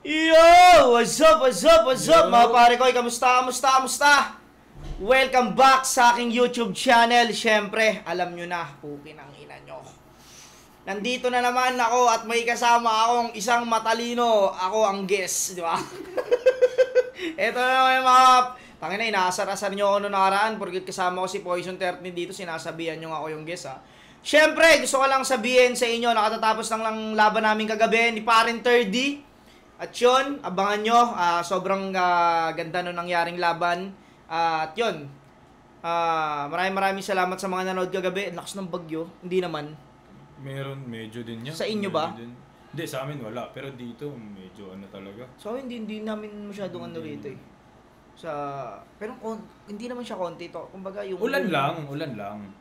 Yo! What's up? What's up? What's up? Mga pare ko, kamusta? Welcome back sa aking YouTube channel. Siyempre, alam nyo na, pukin ang ina nyo. Nandito na naman ako at may kasama akong isang matalino. Ako ang guest, di ba? Ito na naman yung mga... Tangina, inaasar-asar nyo ako noong nakaraan porque kasama ko si Poison 13 dito, sinasabihan nyo nga ako yung guest, ha. Siyempre, gusto ko lang sabihin sa inyo, nakatatapos lang laban namin kagabi ni Paren 30. At yun, abangan nyo, sobrang ganda nung nangyaring laban. At yun, maraming salamat sa mga nanood kagabi. Lakas ng bagyo, hindi naman. Meron, medyo din yan. Sa inyo ba? Hindi, sa amin wala. Pero dito, medyo ano talaga. So, hindi namin masyadong ano rito eh. Pero hindi naman siya konti to. Kumbaga yung... Ulan lang.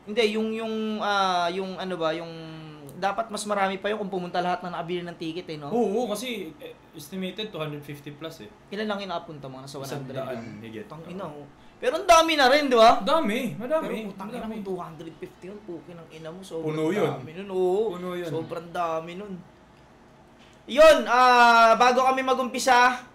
Hindi, yung ano ba, yung... Dapat mas marami pa yun kung pumunta lahat na nakabili ng ticket eh, no? Oo, kasi estimated 250 plus eh. Ilan lang inapunta mo? Nasa 100 lang. Higit. Tangina oh. Pero ang dami na rin, di ba? Madami. Pero utang ina mo 250 yun, pukin ang ina mo. Sobrang Puno yun. dami nun. Oo, Puno yun. sobrang dami nun. Yun, bago kami magumpisa,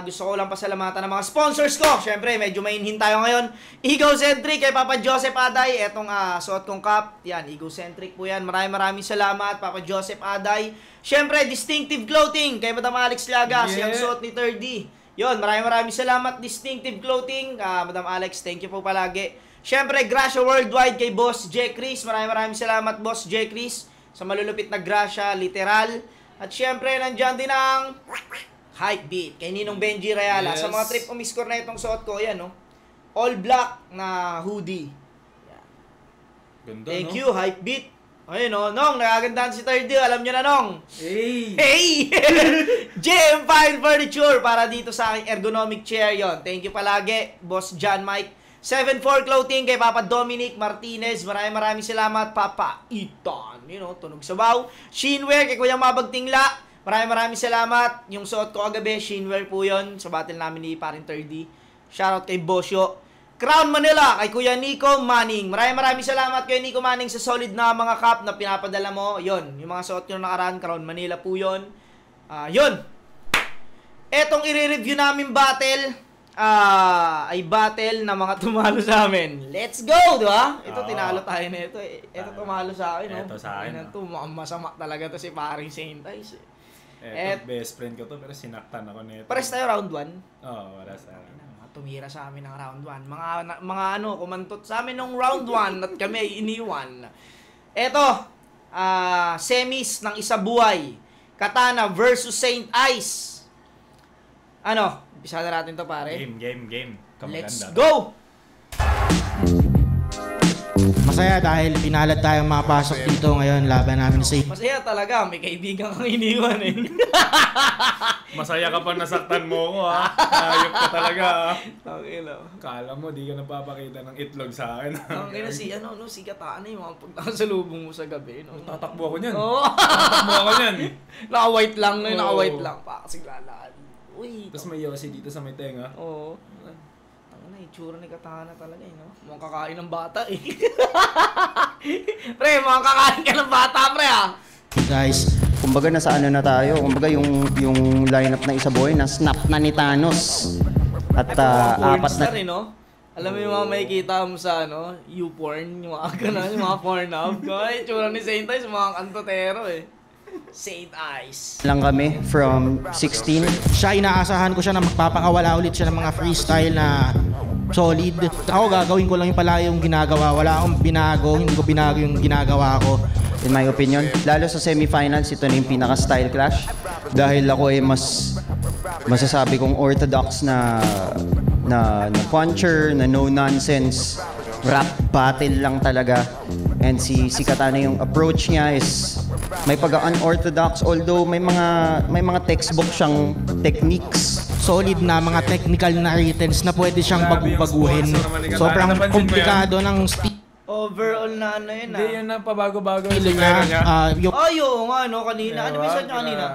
gusto ko lang pasalamatan ng mga sponsors ko. Siyempre, medyo mainhin tayo ngayon. Egocentric kay Papa Joseph Aday. Etong suot kong cap. Yan, Egocentric po yan. Maraming salamat, Papa Joseph Aday. Siyempre, Distinctive Clothing kay Madam Alex Llagas. Yung suot ni 30. Yun, maraming salamat, Distinctive Clothing. Madam Alex, thank you po palagi. Siyempre, Gracia Worldwide kay Boss J. Chris. Maraming salamat, Boss J. Chris, sa malulupit na Gracia, literal. At siyempre, nandyan din ang... Hypebeat kay Ninong Benji Reala. Sa mga trip umiscore na itong suot ko, yan, no? All black na hoodie. Yan. Ganda, Thank no? you, Hypebeat. Ayun, no? Nong, nakagandahan si 30. Alam nyo na, Nong. Hey! JM Fine Furniture para dito sa aking ergonomic chair, yon. Thank you palagi, Boss John Mike. 74 Clothing kay Papa Dominic Martinez. Maraming salamat, Papa Itan. You know, tunog sabaw. Shinwear kay Kuya Mabag Tingla. Maraming salamat. Yung suot ko kagabi, Shinwear po yun. Sa battle namin ni Parin 30. Shoutout kay Bosyo. Crown Manila, kay Kuya Nico Manning. Maraming salamat kay Nico Manning sa solid na mga cup na pinapadala mo. Yun, yung mga suot nyo nakaraan, Crown Manila po yun. Yun. Etong i-review namin battle, ay battle na mga tumalo sa amin. Let's go, di ba? Ito, tinalo tayo na ito. Ito tumalo sa akin. Ito sa akin. Ito, masama talaga to si Paring Saint Ice. Best friend ko to, pero sinaktan ako nito. Pares tayo round 1? Oo, pares tayo. Tumira sa amin ng round 1. Mga ano, kumantot sa amin ng round 1 at kami ay iniwan. Eto, semis ng isa buhay. Katana versus Saint Ice. Ano, umpisa na natin to, pare. Game. Let's go! Masaya dahil pinalad tayong makapasok dito ngayon, laban namin sa... Masaya talaga, may kaibigan kang iniwan eh. Masaya ka pa nasaktan mo ko, ha? Ayok ka talaga, ha? Tangina. Kala mo, di ka napapakita ng itlog sa akin. Tangina si Katana yung mga pagkakasalubong mo sa gabi, no? Tatakbo ako niyan. Oo. Tatakbo ako niyan. Naka-white lang, no? Oo. Naka-white lang. Pakasinglalaan. Uy. Tapos may yosi dito sa may tenga. Oo. Itsura ni Katana talaga eh, no? Mukhang kakain ng bata eh. Pre, mukhang kakain ka ng bata, pre, ah. Guys, kumbaga nasa ano na tayo, kumbaga yung lineup na isa boy na snap na ni Thanos. At apat na rin, no? Alam mo yung mga makikita mo sa ano, YouPorn, yung mga ganun, yung mga porn hub. Kaya itsura ni Saint Ice, mga kantotero eh. Saint Ice. lang kami from 16. siya inaasahan ko siya na magpapakawala ulit siya ng mga freestyle na solid. Ako gagawin ko lang yung pala yung ginagawa. Wala akong binago, hindi ko binago yung ginagawa ko. In my opinion, lalo sa semifinals, ito na yung pinaka-style clash. Dahil ako ay masasabi kong orthodox na puncher, na no-nonsense rap battle lang talaga. And si Katana, yung approach niya is may pag-unorthodox, although may mga textbook siyang techniques. Solid na mga technical na writtens na pwede siyang baguhin. Sobrang komplikado ng Overall na ano yun, Hindi, yun na pabago-bago yung niya. niya. Oo nga, no, kanina. Ano ba niya kanina?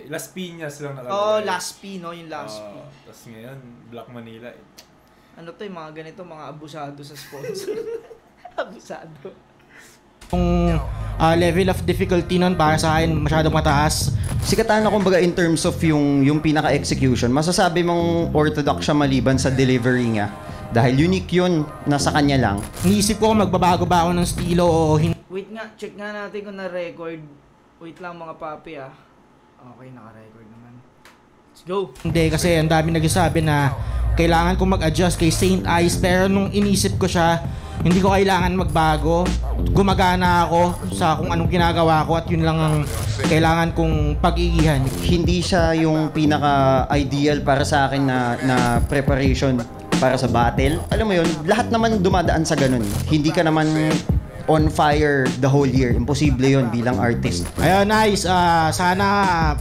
Las Piñas lang nakalagay. Oo, Last P, no, yung Last P. Tapos ngayon, Black Manila eh. Ano to yung mga ganito, mga abusado sa sponsor. Abusado. Yung level of difficulty nun para sa akin masyadong mataas. Si Katana, kumbaga, in terms of yung pinaka-execution, masasabi mong orthodox siya maliban sa delivery niya. Dahil unique yun, nasa kanya lang. Iniisip ko kung magbabago ba ako ng estilo o hindi. Wait nga, check nga natin kung na-record. Wait lang mga papi ah. Okay, naka-record naman. Let's go. Hindi, kasi ang dami nagsasabi na kailangan kong mag-adjust kay Saint Ice. Pero nung inisip ko siya, hindi ko kailangan magbago. Gumagana ako sa kung anong ginagawa ko at yun lang ang kailangan kong pag-iihan. Hindi siya yung pinaka-ideal para sa akin na preparation para sa battle. Alam mo yun, lahat naman dumadaan sa ganun. Hindi ka naman on fire the whole year. Imposible yun bilang artist. Ayun, nice. Sana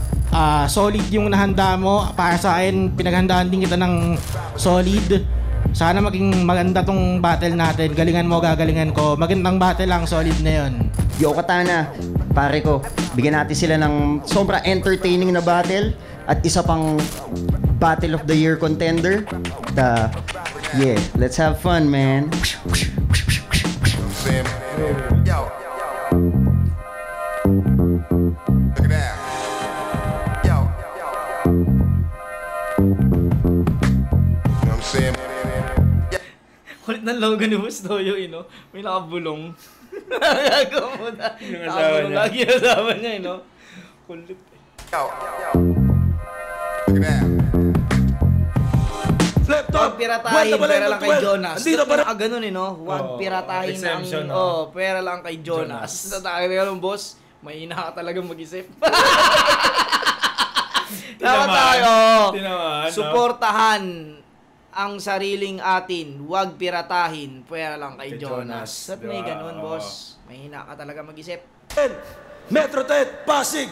solid yung nahanda mo. Para sa akin, pinaghandaan din kita ng solid. Sana maging maganda tong battle natin. Galingan mo, gagalingan ko. Magandang battle lang, solid na yun. Yo, Katana, pare ko, bigyan natin sila ng sobra entertaining na battle at isa pang Battle of the Year contender. Yeah, let's have fun, man. Yo. Look at that. Yo. You know what I'm saying? Kulit ng logo ni Boss Toyo, may nakabulong. Nagagawa mo na. Yung asawa niya. Lagi yung asawa niya, Kulit eh. Yo. Look at that. Huwag piratahin, pera lang kay Jonas. Andito pa rin. Ganun Huwag piratahin exemption, ang, pera lang kay Jonas. Sa tayo ng boss, mahina ka talagang mag-isip. Dapat tayo, Tinamaan, suportahan ang sariling atin. Huwag piratahin, pera lang kay Kay Jonas. Jonas. At may Diba? ganun, boss. Mahina ka talaga mag-isip. Metro Tet, Pasig,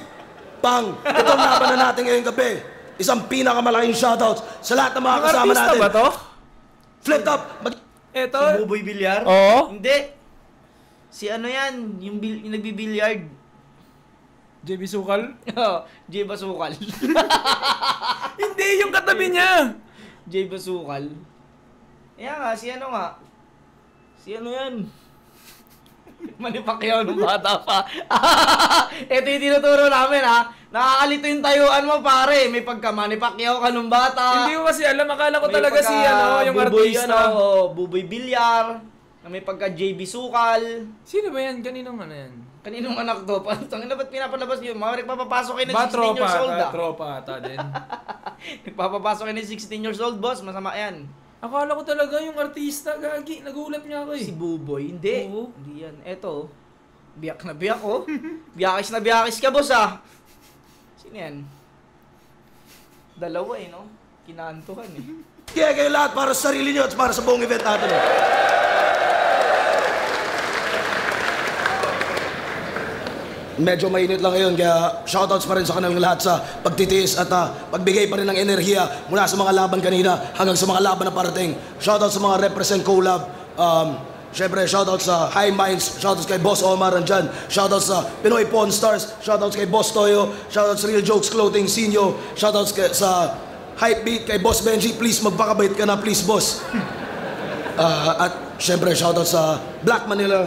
Pang. Ito ang laban na natin ngayong gabi. Isang pinakamalaking shoutouts sa lahat ng mga kasama artista natin. ba to? Flip top. Eto. Si Buboy Bilyar? Oo. Hindi. Si ano yan, yung nagbibilyard. JB Sukal? Jay Basukal. Hindi, yung katabi niya. Jay Basukal. Kaya nga, si ano nga. Si ano yan? Manny Pacquiao nung bata pa. Ito yung tinuturo namin ha. Nakakalito yung tayuan mo pare. May pagka Manny Pacquiao ka nung bata. Hindi ko kasi alam. Akala ko May talaga si yung Buboy, artista. Buboy Bilyar. May pagka JB Sukal. Sino ba yan? Kaninong ano yan? Kaninong anak to? Tangina ba't pinapalabas yun? Mga nagpapapasok kayo ng Ba, 16 years old ah. tropa ata din. Nagpapapasok kayo ng 16 years old boss. Masama yan. Akala ko talaga yung artista, gagi. Nagulat niya ako eh. Si Buboy. Hindi. Oo. Hindi yan. Eto. Biyak na biyak oh. Biyakis na biyakis ka boss ah. Sino yan? Dalawa no? Kinaantuhan Kaya kayo lahat para sa sarili nyo at para sa buong event natin. Medyo mainit lang ngayon, kaya shoutouts pa rin sa kanilang lahat sa pagtitiis at pagbigay pa rin ng enerhiya mula sa mga laban kanina hanggang sa mga laban na parating. Shoutouts sa mga represent collab. Siyempre, shoutouts sa High Minds, shoutouts kay Boss Omar andyan, shoutouts sa Pinoy Pawn Stars, shoutouts kay Boss Toyo, shoutouts sa Real Jokes Clothing Sinyo, shoutouts sa Hypebeat kay Boss Benji. Please, magpakabait ka na, please, boss. At siyempre, shoutouts sa Black Manila,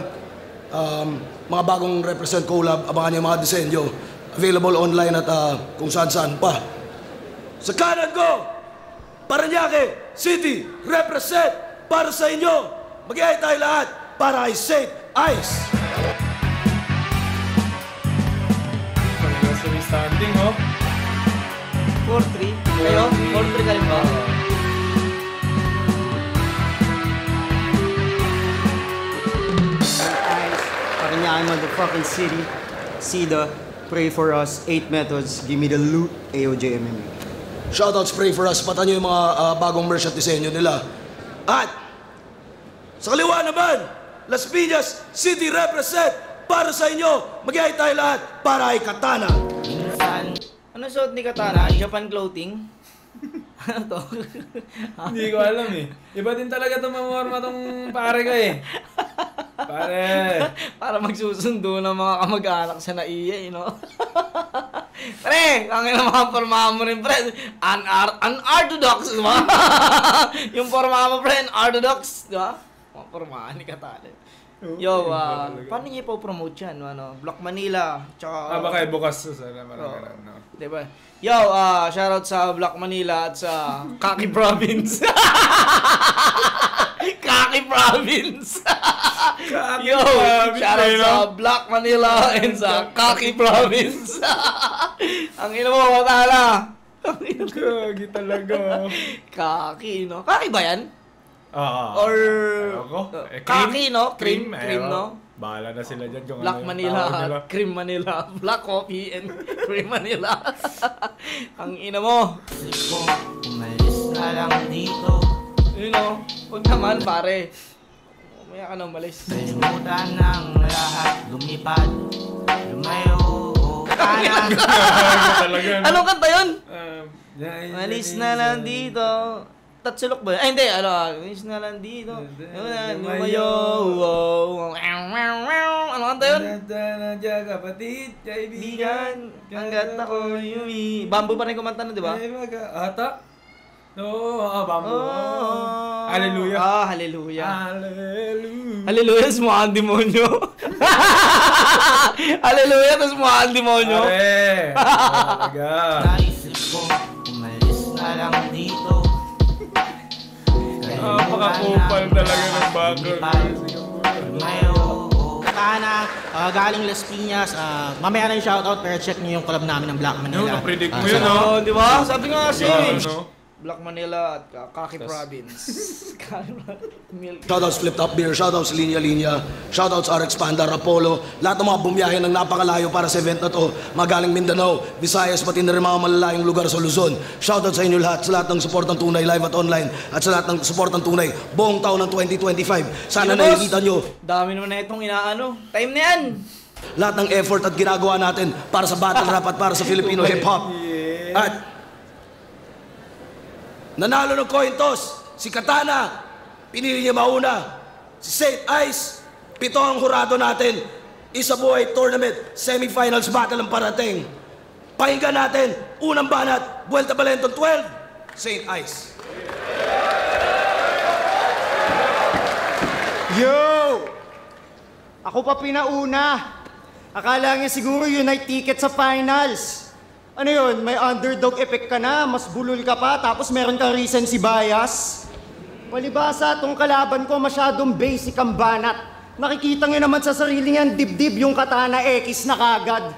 mga bagong represent collab, abangan niyo mga disenyo. Available online at kung saan-saan pa. Sa kanan ko, Parañaque City, represent para sa inyo. Mag-iay tayo lahat para kay Saint Ice. Anniversary standing, oh. 4-3. Kayo? 4-3 ka rin ba? Parañaque, motherfucking city. Sida, pray for us. 8 methods, give me the loot. AOJ MMA. Shoutouts, pray for us. Patan nyo yung mga bagong merch at disenyo nila. At sa kaliwa naman, Las Piñas City represent para sa inyo. Mag-iay tayo lahat para kay Katana. Ano suot ni Katana? Japan clothing? Ano to? Hindi ko alam eh. Iba din talaga itong mamorma tong pare ko eh. Pare. Para magsusundo ng mga kamag-anak sa naiya, Pre, ang ina mga pormahan mo rin, pre. Unorthodox, di ba? Yung pormahan mo, pre, unorthodox, di ba? Mga pormahan ni Katana. Yo, paano niya ipopromote yan? Ano, Block Manila, tsaka... baka bukas sana parang no? Diba? Yo, shoutout sa Block Manila at sa Kaki Province. Kaki Province! Yo, shoutout sa Block Manila and sa Kaki Province. Ang ina mo, matala. Gagi talaga. Kaki, no? Kaki ba yan? Or... Kaki, no? Cream, no? Bahala na sila dyan kung Black ano Manila, nila. Cream Manila, Black Coffee and Cream Manila. Ang ina mo. Umalis na lang dito. Yun o, huwag naman pare. Umaya ka na umalis. Kalimutan ng lahat, lumipad, lumayo, kanan. Talaga. Anong kanta yun? Umalis Umalis na lang dito. Tatsulok ba? Ay, hindi. Umalis na lang dito. Lumayo. Ano kanta yun? Kapatid, Bigan, hanggat ako yumi. Bamboo pa rin kumanta nun, di ba? Ata? Oo, bamboo. Oh. Hallelujah. Hallelujah. Hallelujah. Hallelujah, tas mukha ang demonyo. Hallelujah, tas mukha ang demonyo. Pare! Talaga. Naisip ko, umalis na lang dito. Napaka-kupal talaga ng background. Lumayo, Katana, galing Las Piñas. Mamaya na yung shoutout, pero check niyo yung collab namin ng Black Manila. Yun, na-predict mo Ah, yun, sa- no? Di ba? Sabi nga kasi. Ano? Black Manila at Kaki Province. Milk. Shoutouts Flip Top Beer, shoutouts Linya Linya, shoutouts RX Panda, Apollo, lahat ng mga bumiyahe ng napakalayo para sa event na to, magaling Mindanao, Visayas, pati na rin mga malalayong lugar sa Luzon. Shoutout sa inyo lahat, sa lahat ng support ng tunay live at online, at sa lahat ng support ng tunay buong taon ng 2025. Sana Sino, boss? nakikita nyo Dami naman na itong inaano. Time na yan! lahat ng effort at ginagawa natin para sa battle rap at para sa Filipino hip-hop. At nanalo ng coin toss, si Katana, pinili niya mauna. Si Saint Ice, 7 ang hurado natin. Isa buhay tournament, semifinals battle ang parating. Pakinggan natin, unang banat, Vuelta Balenton 12, Saint Ice. Yo! Ako pa pinauna. Akala niya siguro yun ay ticket sa finals. Ano yun, may underdog effect ka na, mas bulol ka pa, tapos meron kang recency bias. Palibasa, tong kalaban ko masyadong basic ang banat. Nakikita niyo naman sa sarili niyan, dibdib yung Katana X na kagad.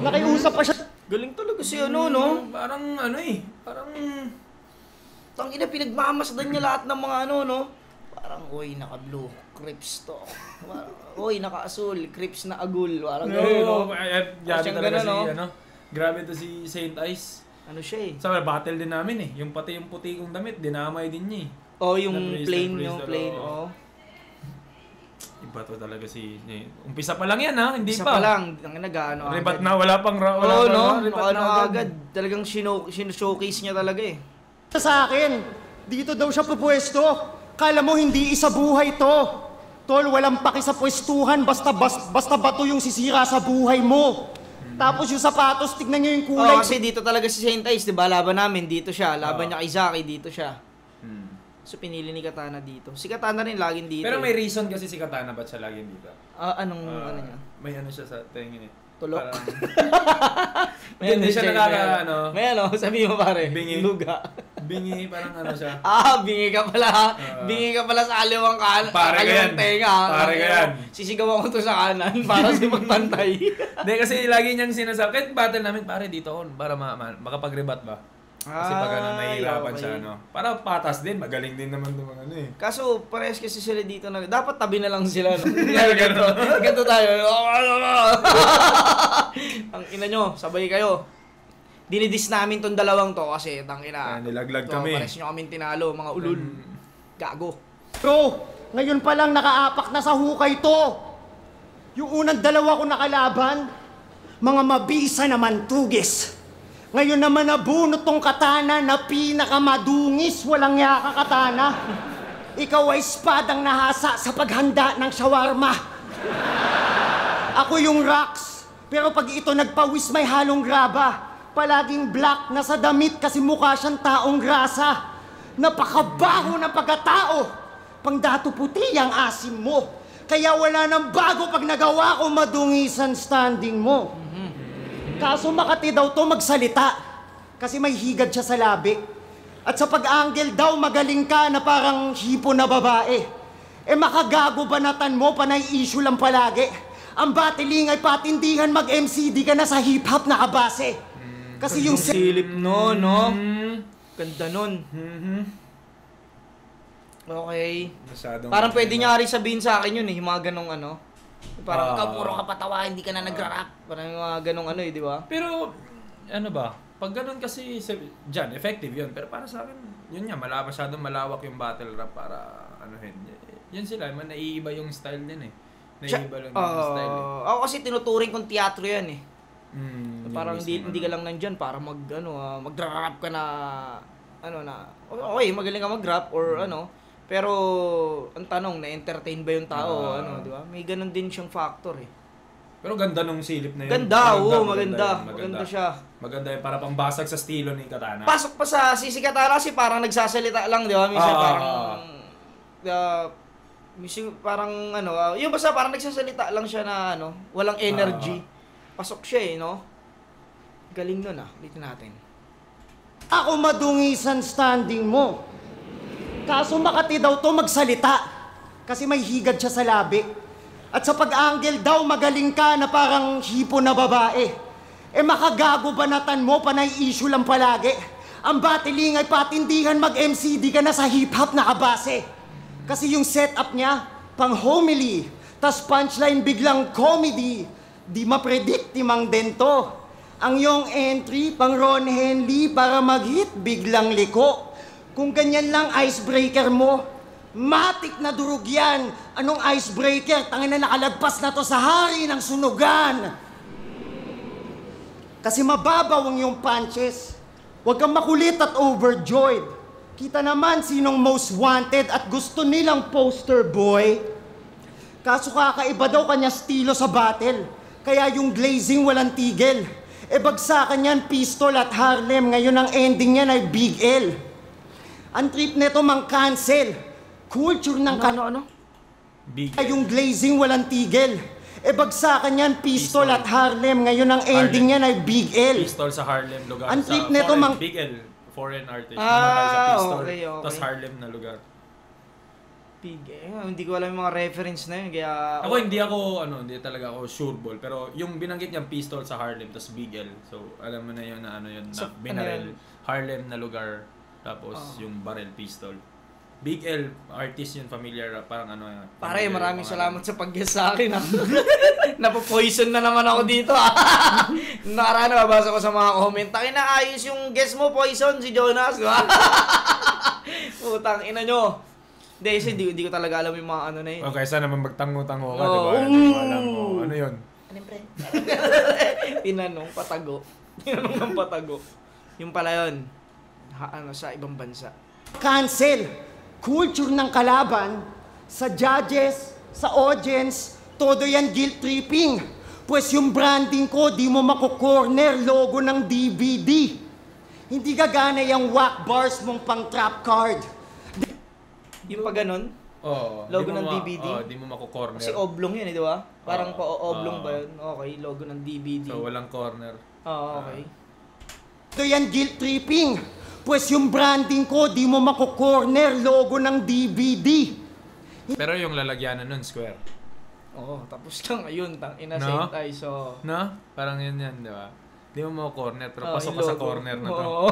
Nakiusap pa siya. Galing talaga si ano, no? Parang ano eh, parang... Tangina, pinagmamasdan niya lahat ng mga ano, no? Parang, uy, naka-blue, crips to. Uy, naka-asul, crips na agul. Parang gano'n, no? Grabe Siyang talaga ganun, si, no? ano, grabe to si Saint Ice. Ano siya eh? Sa battle din namin eh, yung pati yung puti kong damit, dinamay din niya eh. Oh, yung Na-praise, plain, na-praise yung na, plain, oo. oh. Iba to talaga si... Umpisa pa lang yan ha, hindi Isa pa. pa lang, ang nag-ano agad. Rebat na, wala pang... Wala Oo, pang, no? rebat Ano na agad. Talagang showcase niya talaga eh. Sa akin, dito daw siya pupwesto. Kala mo hindi isa buhay to. Tol, walang paki sa pwestuhan, basta bato yung sisira sa buhay mo. Tapos yung sapatos, tignan niyo yung kulay. Oh, kasi dito talaga si Saint Ice, di ba? Laban namin, dito siya. Laban niya kay Zaki, dito siya. So pinili ni Katana dito. Si Katana rin laging dito. Pero eh. may reason kasi si Katana ba't siya laging dito. Anong ano niya? May ano siya sa tingin eh. Tulok? Parang, May Hindi siya siya, nakaka- may ano. May ano, sabi mo pare. Bingi. Luga. bingi, parang ano siya. Bingi ka pala. Bingi ka pala sa kaliwang Pare ka yan. tenga. Pare ka yan. Sisigawan ko to sa kanan para si magpantay. Hindi kasi lagi niyang sinasabi, kahit battle namin, pare dito ako, para makapag-rebat ba? Kasi pag ano, nahihirapan okay. siya, no? Para patas din, magaling din naman itong ano eh. Kaso, parehas kasi sila dito na... Dapat tabi na lang sila. No? Ganto tayo. Ang ina nyo, sabay kayo. Dinidis namin tong dalawang to kasi tangina. Nilaglag kami. Pares nyo kaming tinalo, mga ulul. Gago. Bro, ngayon pa lang nakaapak na sa hukay to. Yung unang dalawa ko nakalaban, mga mabisa naman tugis. Ngayon naman nabunot tong Katana na pinakamadungis, walang yaka Katana. Ikaw ay espadang nahasa sa paghanda ng shawarma. Ako yung Rax, pero pag ito nagpawis may halong graba. Palaging black na sa damit kasi mukha siyang taong grasa. Napakabaho na pagkatao. Pangdato puti ang asim mo. Kaya wala nang bago pag nagawa ko madungisan standing mo. Kaso Makati daw to magsalita. Kasi may higad siya sa labi. At sa pag-angle daw magaling ka na parang hipo na babae. Makagago banatan mo, panay issue lang palagi. Ang battling ay patindihan mag-MCD ka na sa hip-hop na kabase. Kasi yung Silip no? Ganda nun. Okay. Masyadong... Parang pwede niya rin sabihin sa akin yun yung mga ganong ano. Parang ikaw puro ka patawa, hindi ka na nagra-rap. Parang yung mga ganong ano di ba? Pero, ano ba? Pag ganun kasi, dyan, effective yun. Pero para sa akin, yun nga, masyadong malawak yung battle rap para, yan sila, naiiba yung style din eh. Naiiba lang yung style eh. Ako kasi tinuturing kong teatro yan eh. Parang yung hindi ka lang nandyan para magra-rap ka na, okay, magaling ka mag-rap or pero ang tanong, na-entertain ba yung tao, di ba? May ganun din siyang factor eh. Pero ganda nung silip na yun. Maganda siya. Maganda yun, para pambasag sa estilo ni Katana. Pasok pa sa si Katana kasi parang nagsasalita lang, di ba? Minsan parang yung basta parang nagsasalita lang siya na walang energy. Pasok siya eh, no? Galing nun ulitin natin. ako madungisan standing mo. Kaso Makati daw to magsalita. Kasi may higad siya sa labi. At sa pag-angle daw magaling ka na parang hipo na babae. Makagago banatan mo, panay issue lang palagi. Ang battling ay patindihan mag-MCD ka na sa hip-hop na kabase. Kasi yung setup niya, pang homily, tas punchline biglang comedy. Di mapredict timang dento. Ang yung entry, pang Ron Henley, para mag-hit, biglang liko. Kung ganyan lang icebreaker mo, matik na durug yan. Anong icebreaker? Tangina na nakalagpas na to sa hari ng sunugan. Kasi mababaw ang yung punches. Huwag kang makulit at overjoyed. Kita naman sinong most wanted at gusto nilang poster boy. Kaso kakaiba daw kanya stilo sa battle. Kaya yung glazing walang tigil. Bagsakan yan pistol at Harlem. Ngayon ang ending niyan ay Big L. Ang trip neto mang cancel. Culture ng Big L. Yung glazing walang tigil. Bagsakan yan pistol at Harlem. Ngayon ang ending niyan ay Big L. Pistol sa Harlem lugar. Ang trip sa neto mang... Big L, foreign artist. Namatay sa pistol. Okay. Tapos Harlem na lugar. Big hindi ko alam yung mga reference na yun, kaya... Ako hindi talaga ako sure ball. Pero yung binanggit niyang pistol sa Harlem, tapos Big L. So, alam mo na yun na yun, na binarel. Harlem na lugar, tapos yung barrel pistol. Big L, artist yun, familiar, parang yan. Pare, maraming salamat sa pag-guess sa akin, ha. Napo-poison na naman ako dito, ha. Nakaraan, nababasa ko sa mga comment. Takin na ayos yung guess mo, poison, si Jonas, di ba? Putang ina nyo. Hindi, kasi hindi ko talaga alam yung mga na yun. Okay, sana naman magtango-tango ka, di ba? Hindi mo alam mo. Ano yun? Tinanong ng patago. Yung pala yun, sa ibang bansa. Cancel. Culture ng kalaban, sa judges, sa audience, todo yan guilt tripping. Pues yung branding ko, di mo mako-corner logo ng DVD. Hindi gagana yung whack bars mong pang trap card. Yung pa ganun? Oo. Logo ng DVD? Oo, di mo mako-corner. Kasi oblong yun, di ba? Parang pa-oblong ba yun? Okay, logo ng DVD. So, walang corner. Oo, okay. Ito yan guilt tripping. Pues yung branding ko, di mo mako-corner logo ng DVD. Pero yung lalagyanan nun, square. Oo, tapos lang ayun, ina No? same tayo, so... No? Parang yun, di ba? Di mo mako-corner, pero pasok ka sa corner na to. Oo.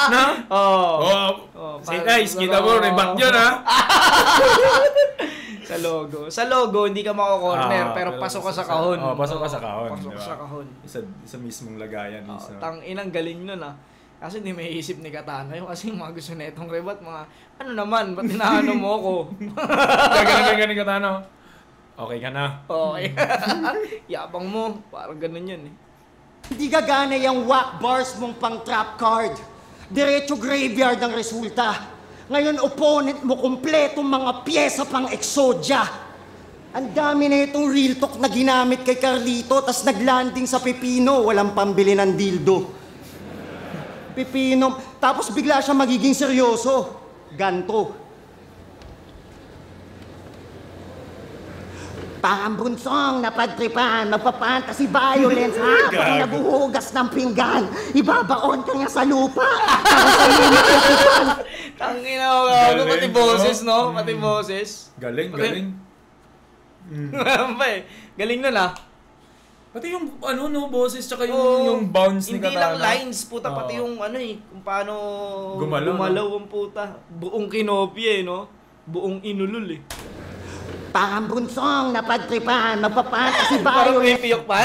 No? Oo. Oh. Say guys, kita mo, rebat yun, ha? Sa logo, hindi ka mako-corner, pero pasok ka sa kahon. Oo, pasok ka sa kahon. Pasok ka diba? sa kahon. Sa mismong lagayan. Mismo. Inang galing nun, Kasi hindi may isip ni Katana yung kasi mga gusto na itong rebat, mga ano naman, ba't inaano mo ko? Ganun Katana. Okay ka na. Okay. Yabang mo, parang ganun yun eh. Hindi gagana yung whack bars mong pang trap card. Diretso graveyard ang resulta. Ngayon opponent mo kompletong mga pyesa pang Exodia. Ang dami na itong real talk na ginamit kay Carlito tas naglanding sa Pepino, walang pambili ng dildo. Pepino, tapos bigla siya magiging seryoso. Ganto. Parang bunsong napadtripan, magpa-fantasy violence habang nabuhugas ng pinggan. Ibabaon ka niya sa lupa. Para sa lumitipan. Tangina ko, gago. Pati boses, no? Pati boses. Galing. Galing nun, ah. Pati yung boses tsaka yung bounce ni Hindi Katana. lang lines, puta, pati yung kung paano Gumalaw, ang puta. Buong kinopya, no? Buong inulul, eh. Parang bunsong napadtripan, magpa-fantasy Parang violence. pipiyok pa.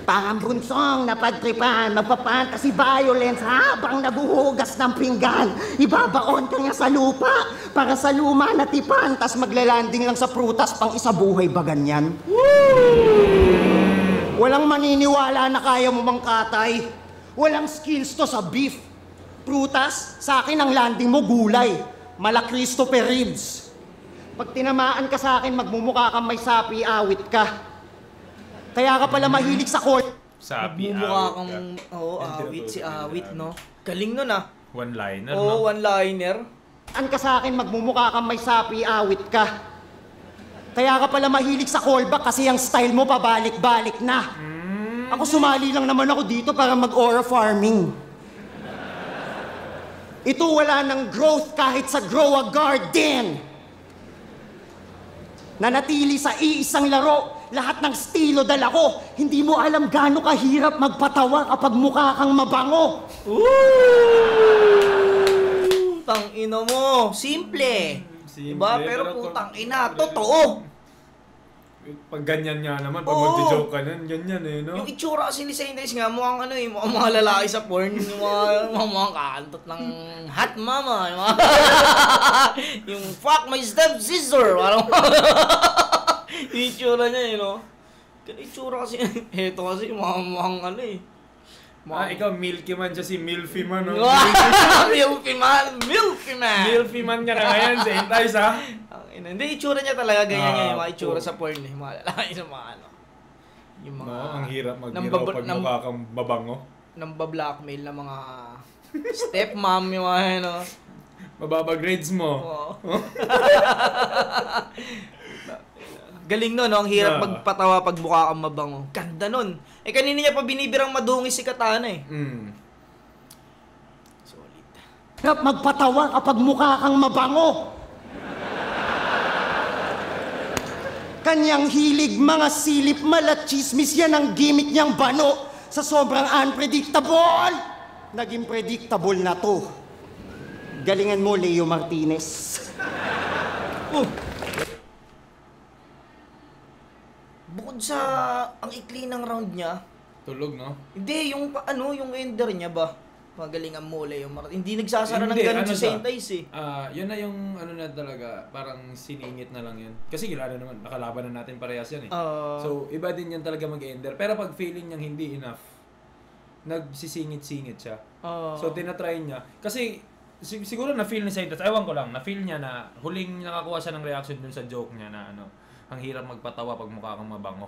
Parang bunsong napadtripan, magpa-fantasy violence habang nabuhugas ng pinggan. Ibabaon ka niya sa lupa para sa luma na tipan, tas maglalanding lang sa prutas pang isabuhay ba ganyan? Walang maniniwala na kaya mo mangkatay. Walang skills to sa beef. Prutas, sa akin ang landing mo gulay. Mala Christopher Reeves. Pag tinamaan ka sa akin, magmumukha kang may sapi, awit ka. Kaya ka pala mahilig sa court. Sabi, Bumukha kang, awit, si awit, no? Galing nun, ah. One-liner, Oo, one-liner. An ka sa akin, magmumukha kang may sapi, awit ka. Kaya ka pala mahilig sa callback kasi ang style mo pabalik-balik na. Ako sumali lang naman ako dito para mag-aura farming. Ito wala ng growth kahit sa grow a garden. Nanatili sa iisang laro, lahat ng estilo dala ko. Hindi mo alam gaano kahirap magpatawa kapag mukha kang mabango. Tangina mo, simple. Diba? Pero putang ina, totoo. Pag ganyan nga naman, pag Oo. magjo-joke ka nun, ganyan eh, no? Yung itsura kasi ni Saintes nga, mukhang mukhang mga lalaki sa porn, yung mukhang kakantot ng hot mama, yung fuck my stepsister, parang yung itsura niya, no? Kaya itsura kasi, heto kasi, mukhang Ikaw, Milky Man siya si Milfy Man, no? Milky man! Milfy Man niya ka ngayon, Saintes, ha? Hindi, itsura niya talaga, ganyan niya yung mga itsura sa porn, eh, mga lalaki sa mga yung mga... No, ang hirap mag-hiraw pag mukha kang babango. Nambablockmail na mga stepmom yung mga, Mababa grades mo. Oo. Galing nun, no? Ang hirap magpatawa pag mukha kang mabango. Ganda nun. Eh, kanina niya pa binibirang madungis si Katana, eh. Solid. Hirap magpatawa kapag mukha kang mabango. Kanyang hilig, mga silip, malat, chismis, yan ang gimmick niyang bano. Sa sobrang unpredictable, naging predictable na to. Galingan mo, Leo Martinez. Bukod sa ang ikli ng round niya, Tulog, no? hindi, yung yung ender niya ba? Magaling ang mole yung hindi nagsasara ng ganun sa Saintes, eh. Yun na yung na talaga, parang siningit na lang yun. Kasi kilala naman, nakalaban na natin parehas yan eh. So, iba din yan talaga mag-ender. Pero pag feeling niyang hindi enough, nagsisingit-singit siya. So, tinatry niya. Kasi, siguro na-feel ni Saintes, ewan ko lang, na-feel niya na huling nakakuha siya ng reaction dun sa joke niya na ang hirap magpatawa pag mukha kang mabango.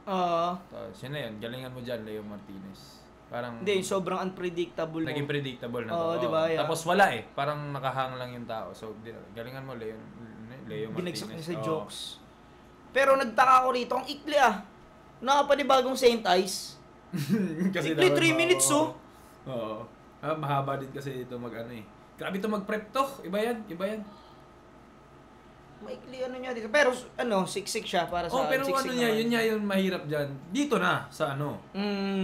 Tapos, yun na yun. Galingan mo dyan, Leo Martinez. Parang hindi, sobrang unpredictable mo. Naging predictable na to. to. Diba, yeah. Tapos wala eh. Parang nakahang lang yung tao. So, galingan mo, Leo Martinez. Binagsak niya sa jokes. Pero nagtaka ko rito, ang ikli nakapanibagong Saint Ice. Kasi ikli 3 minutes, Oo. Mahaba din kasi ito Grabe ito mag-prep to. Iba yan. Maikli niya dito. Pero siksik siya para sa pero yun yung mahirap dyan. Dito na sa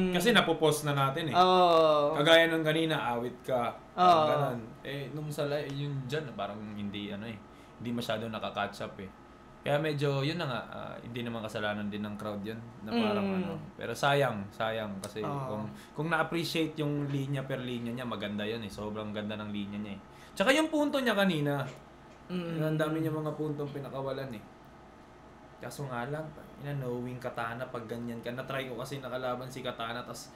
Kasi napopost na natin eh. Kagaya nung kanina, awit ka. Ganun. Nung sa yun dyan, parang hindi hindi masyado nakaka-catch up eh. Kaya medyo yun na nga, hindi naman kasalanan din ng crowd yun. Na parang Pero sayang kasi kung na-appreciate yung linya per linya niya, maganda yun eh. Sobrang ganda ng linya niya eh. Tsaka yung punto niya kanina, ang dami niya mga puntong pinakawalan eh. Kaso nga lang, knowing Katana pag ganyan ka. Na-try ko kasi nakalaban si Katana, tas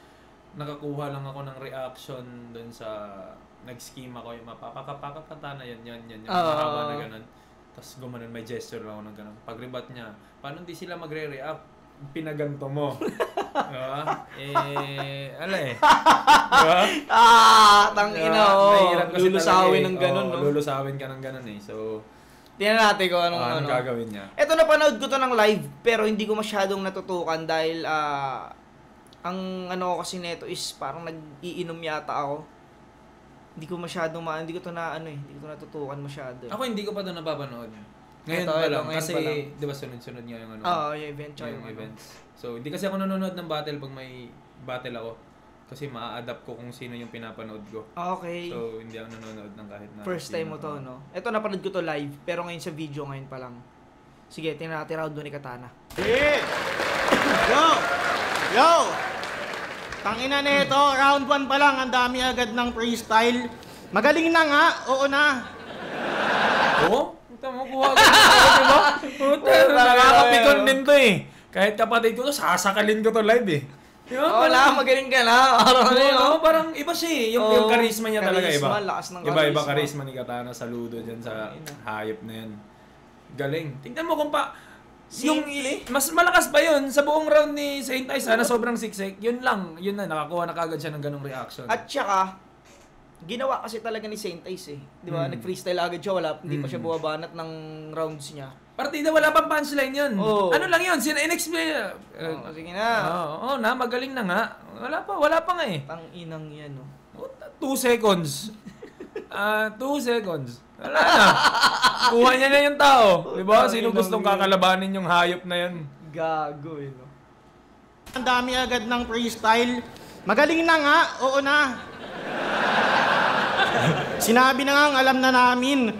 nakakuha lang ako ng reaction dun sa nag-scheme ako yung mapapakapaka Katana yan. Mahaba na ganun. Tas gumanon, may gesture lang ako ng ganun. Pag-rebat niya, paano hindi sila magre-react? Pinaganto mo. Diba? Diba? Tangina, Mahirap kasi lulusawin talaga ng ganun, no? Lulusawin ka ng ganun eh. So, Tingnan natin kung Anong gagawin niya. Ito, napanood ko to ng live, pero hindi ko masyadong natutukan dahil ang ano kasi nito is parang nag-iinom yata ako. Hindi ko masyadong hindi ko to hindi ko natutukan masyado. Ako hindi ko pa ito napapanood. Ngayon Ito, pa lang, ngayon kasi pa lang. di ba sunod-sunod nga yung ano? Yung event tsaka yung yung events. So, hindi kasi ako nanonood ng battle pag may battle ako. Kasi maa-adapt ko kung sino yung pinapanood ko. Okay. So, hindi ako nanonood ng kahit na... First time mo to, no? Ito, napanood ko to live, pero ngayon sa video ngayon pa lang. Sige, tingnan natin round 2 ni Katana. Yo! Tangina nito, round 1 pa lang, ang dami agad ng freestyle. Magaling na nga, oo na. Oo? Puta mo, kuha ko. Diba? Puta, nakakapikon din to eh. Kahit kapatid ko to, sasakalin ko to live eh. Diba? Magaling ka na. Parang iba siya eh. Yung charisma niya talaga iba. Lakas ng Iba charisma ni Katana. Saludo dyan sa hayop na yan. Galing. Tingnan mo kung mas malakas pa yun sa buong round ni Saint Ice na sobrang siksik. Yun na, nakakuha na kagad siya ng ganong reaction. At saka, ginawa kasi talaga ni Saint Ice eh. Di ba? Nag-freestyle agad siya, hindi pa siya buwabanat ng rounds niya. Partida, wala pang punchline yun. Ano lang yun? In-explain. Sige na. Magaling na nga. Wala pa nga eh. Tang-inang yan, 2 seconds. 2 seconds. Wala na. Kuha niya na yung tao. Diba? Sino gustong kakalabanin yung hayop na yan? Gago Ang dami agad ng freestyle. Magaling na nga, oo na. Sinabi na nga, alam na namin.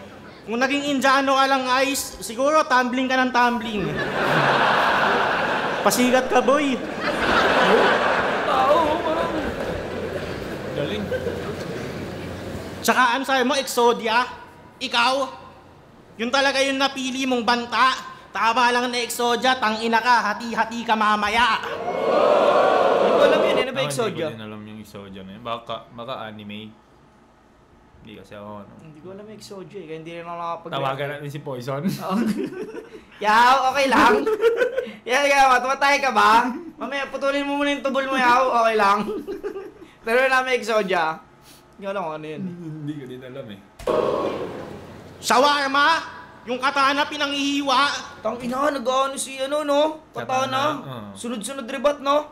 Kung naging Indiano ka lang, Ice, siguro tumbling ka ng tumbling. Pasigat ka, boy. Tao, parang... Galing. Tsaka ano sabi mo, Exodia? Ikaw? Yun talaga yung napili mong banta? Tama lang na Exodia, tangina ka, hati-hati ka mamaya. Hindi ko alam yun, ano ba Exodia? Hindi ko din alam yung Exodia na yun. Baka anime. Hindi kasi ako, Hindi ko alam yung Exodia kaya hindi rin ako nakapag- Tawagan natin si Poison. Yaw, okay lang. Tumatay ka ba? Mamaya, putulin mo muna yung tubol mo, Yaw. Okay lang. Pero namin Exodia. Hindi ko alam kung ano yun. Hindi ko din alam eh. Shawarma? Yung katana pinanghihiwa? Tangina, nag-ano si Katana. Sunod-sunod ribat, no?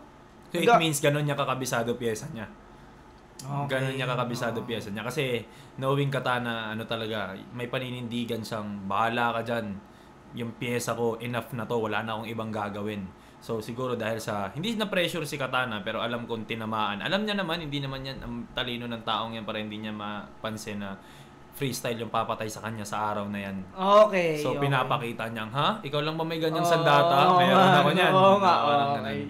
So it means ganun niya kakabisado pyesa niya. Okay. Ganun niya kakabisado pyesa niya. Kasi knowing Katana, talaga, may paninindigan siyang, bahala ka dyan. Yung pyesa ko, enough na to, wala na akong ibang gagawin. So siguro dahil hindi na pressure si Katana, pero alam kong tinamaan. Alam niya naman, hindi naman yan ang talino ng taong yan para hindi niya mapansin na freestyle yung papatay sa kanya sa araw na yan. Okay. So pinapakita niyang, ikaw lang ba may ganyang sandata? Mayroon ako niyan. Oo nga, okay.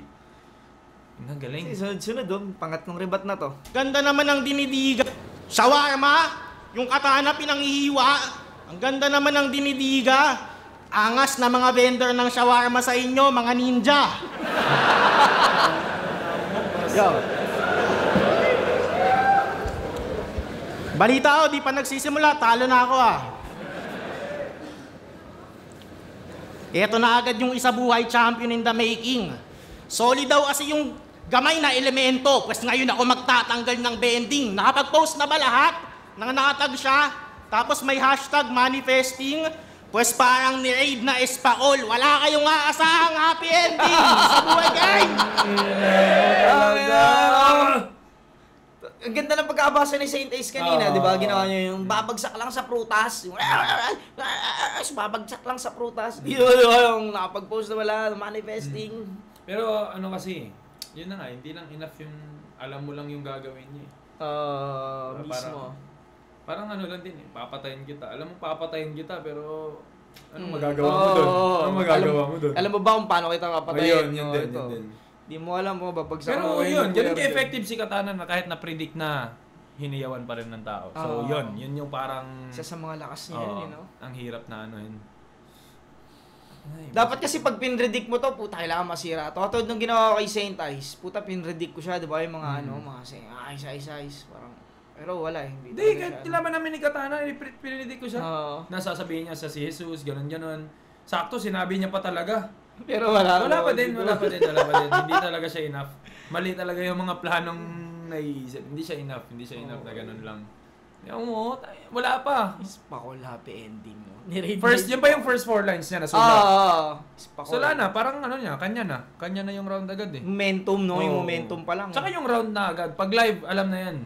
Ang galing. Sunod pangatlong ribat na to. Ganda naman ng dinidiga. Shawarma? Yung katana pinanghihiwa? Ang ganda naman ng dinidiga. Angas na mga vendor ng shawarma sa inyo, mga ninja. Yo. Balita di pa nagsisimula, talo na ako Ito na agad yung isa buhay champion in the making. Solid daw kasi yung gamay na elemento, pues ngayon ako magtatanggal ng bending. Nakapag-post na ba lahat? Nakatag siya, tapos may hashtag manifesting, pues parang ni-raid na espakol. Wala kayong aasahang happy ending sa buhay gang! Ang ganda ng pagkabasa ni Saint Ace kanina, di ba? Ginawa niya yung babagsak lang sa prutas. Yung babagsak lang sa prutas. Yung nakapag-post na wala, manifesting. Pero kasi, yun na nga, hindi lang enough yung alam mo lang yung gagawin niya. Mismo. Parang lang din papatayin kita. Alam mo papatayin kita pero anong magagawa mo doon? Anong magagawa mo doon? Alam mo ba kung paano kita papatayin? Yun din. Di mo alam mo, babagsak mo. Pero yun, ganun ka-effective si Katana na kahit na-predict na hiniyawan pa rin ng tao. So yun yung parang... Isa sa mga lakas niya yun, Ang hirap na yun. Dapat kasi pag pinredict mo to, puta, kailangan masira. Totoo nung ginawa ko kay Saint Ice, puta, pinredict ko siya, di ba? Yung mga mga ice. Parang, pero wala eh. Hindi, kahit kilaman namin ni Katana, pinredict ko siya. Nasasabihin niya sa si Jesus, ganun. Sakto, sinabi niya pa talaga. Pero wala pa din. Hindi talaga siya enough. Mali talaga yung mga planong naiisip. Hindi siya enough na ganun lang. Yung mo, wala pa. Spakol happy ending mo. Yun pa yung first 4 lines niya na sulat. Spakol. Sula na, parang ano niya, kanya na. Kanya na yung round agad eh. Momentum, no? Yung momentum pa lang. Tsaka yung round na agad. Pag live, alam na yan.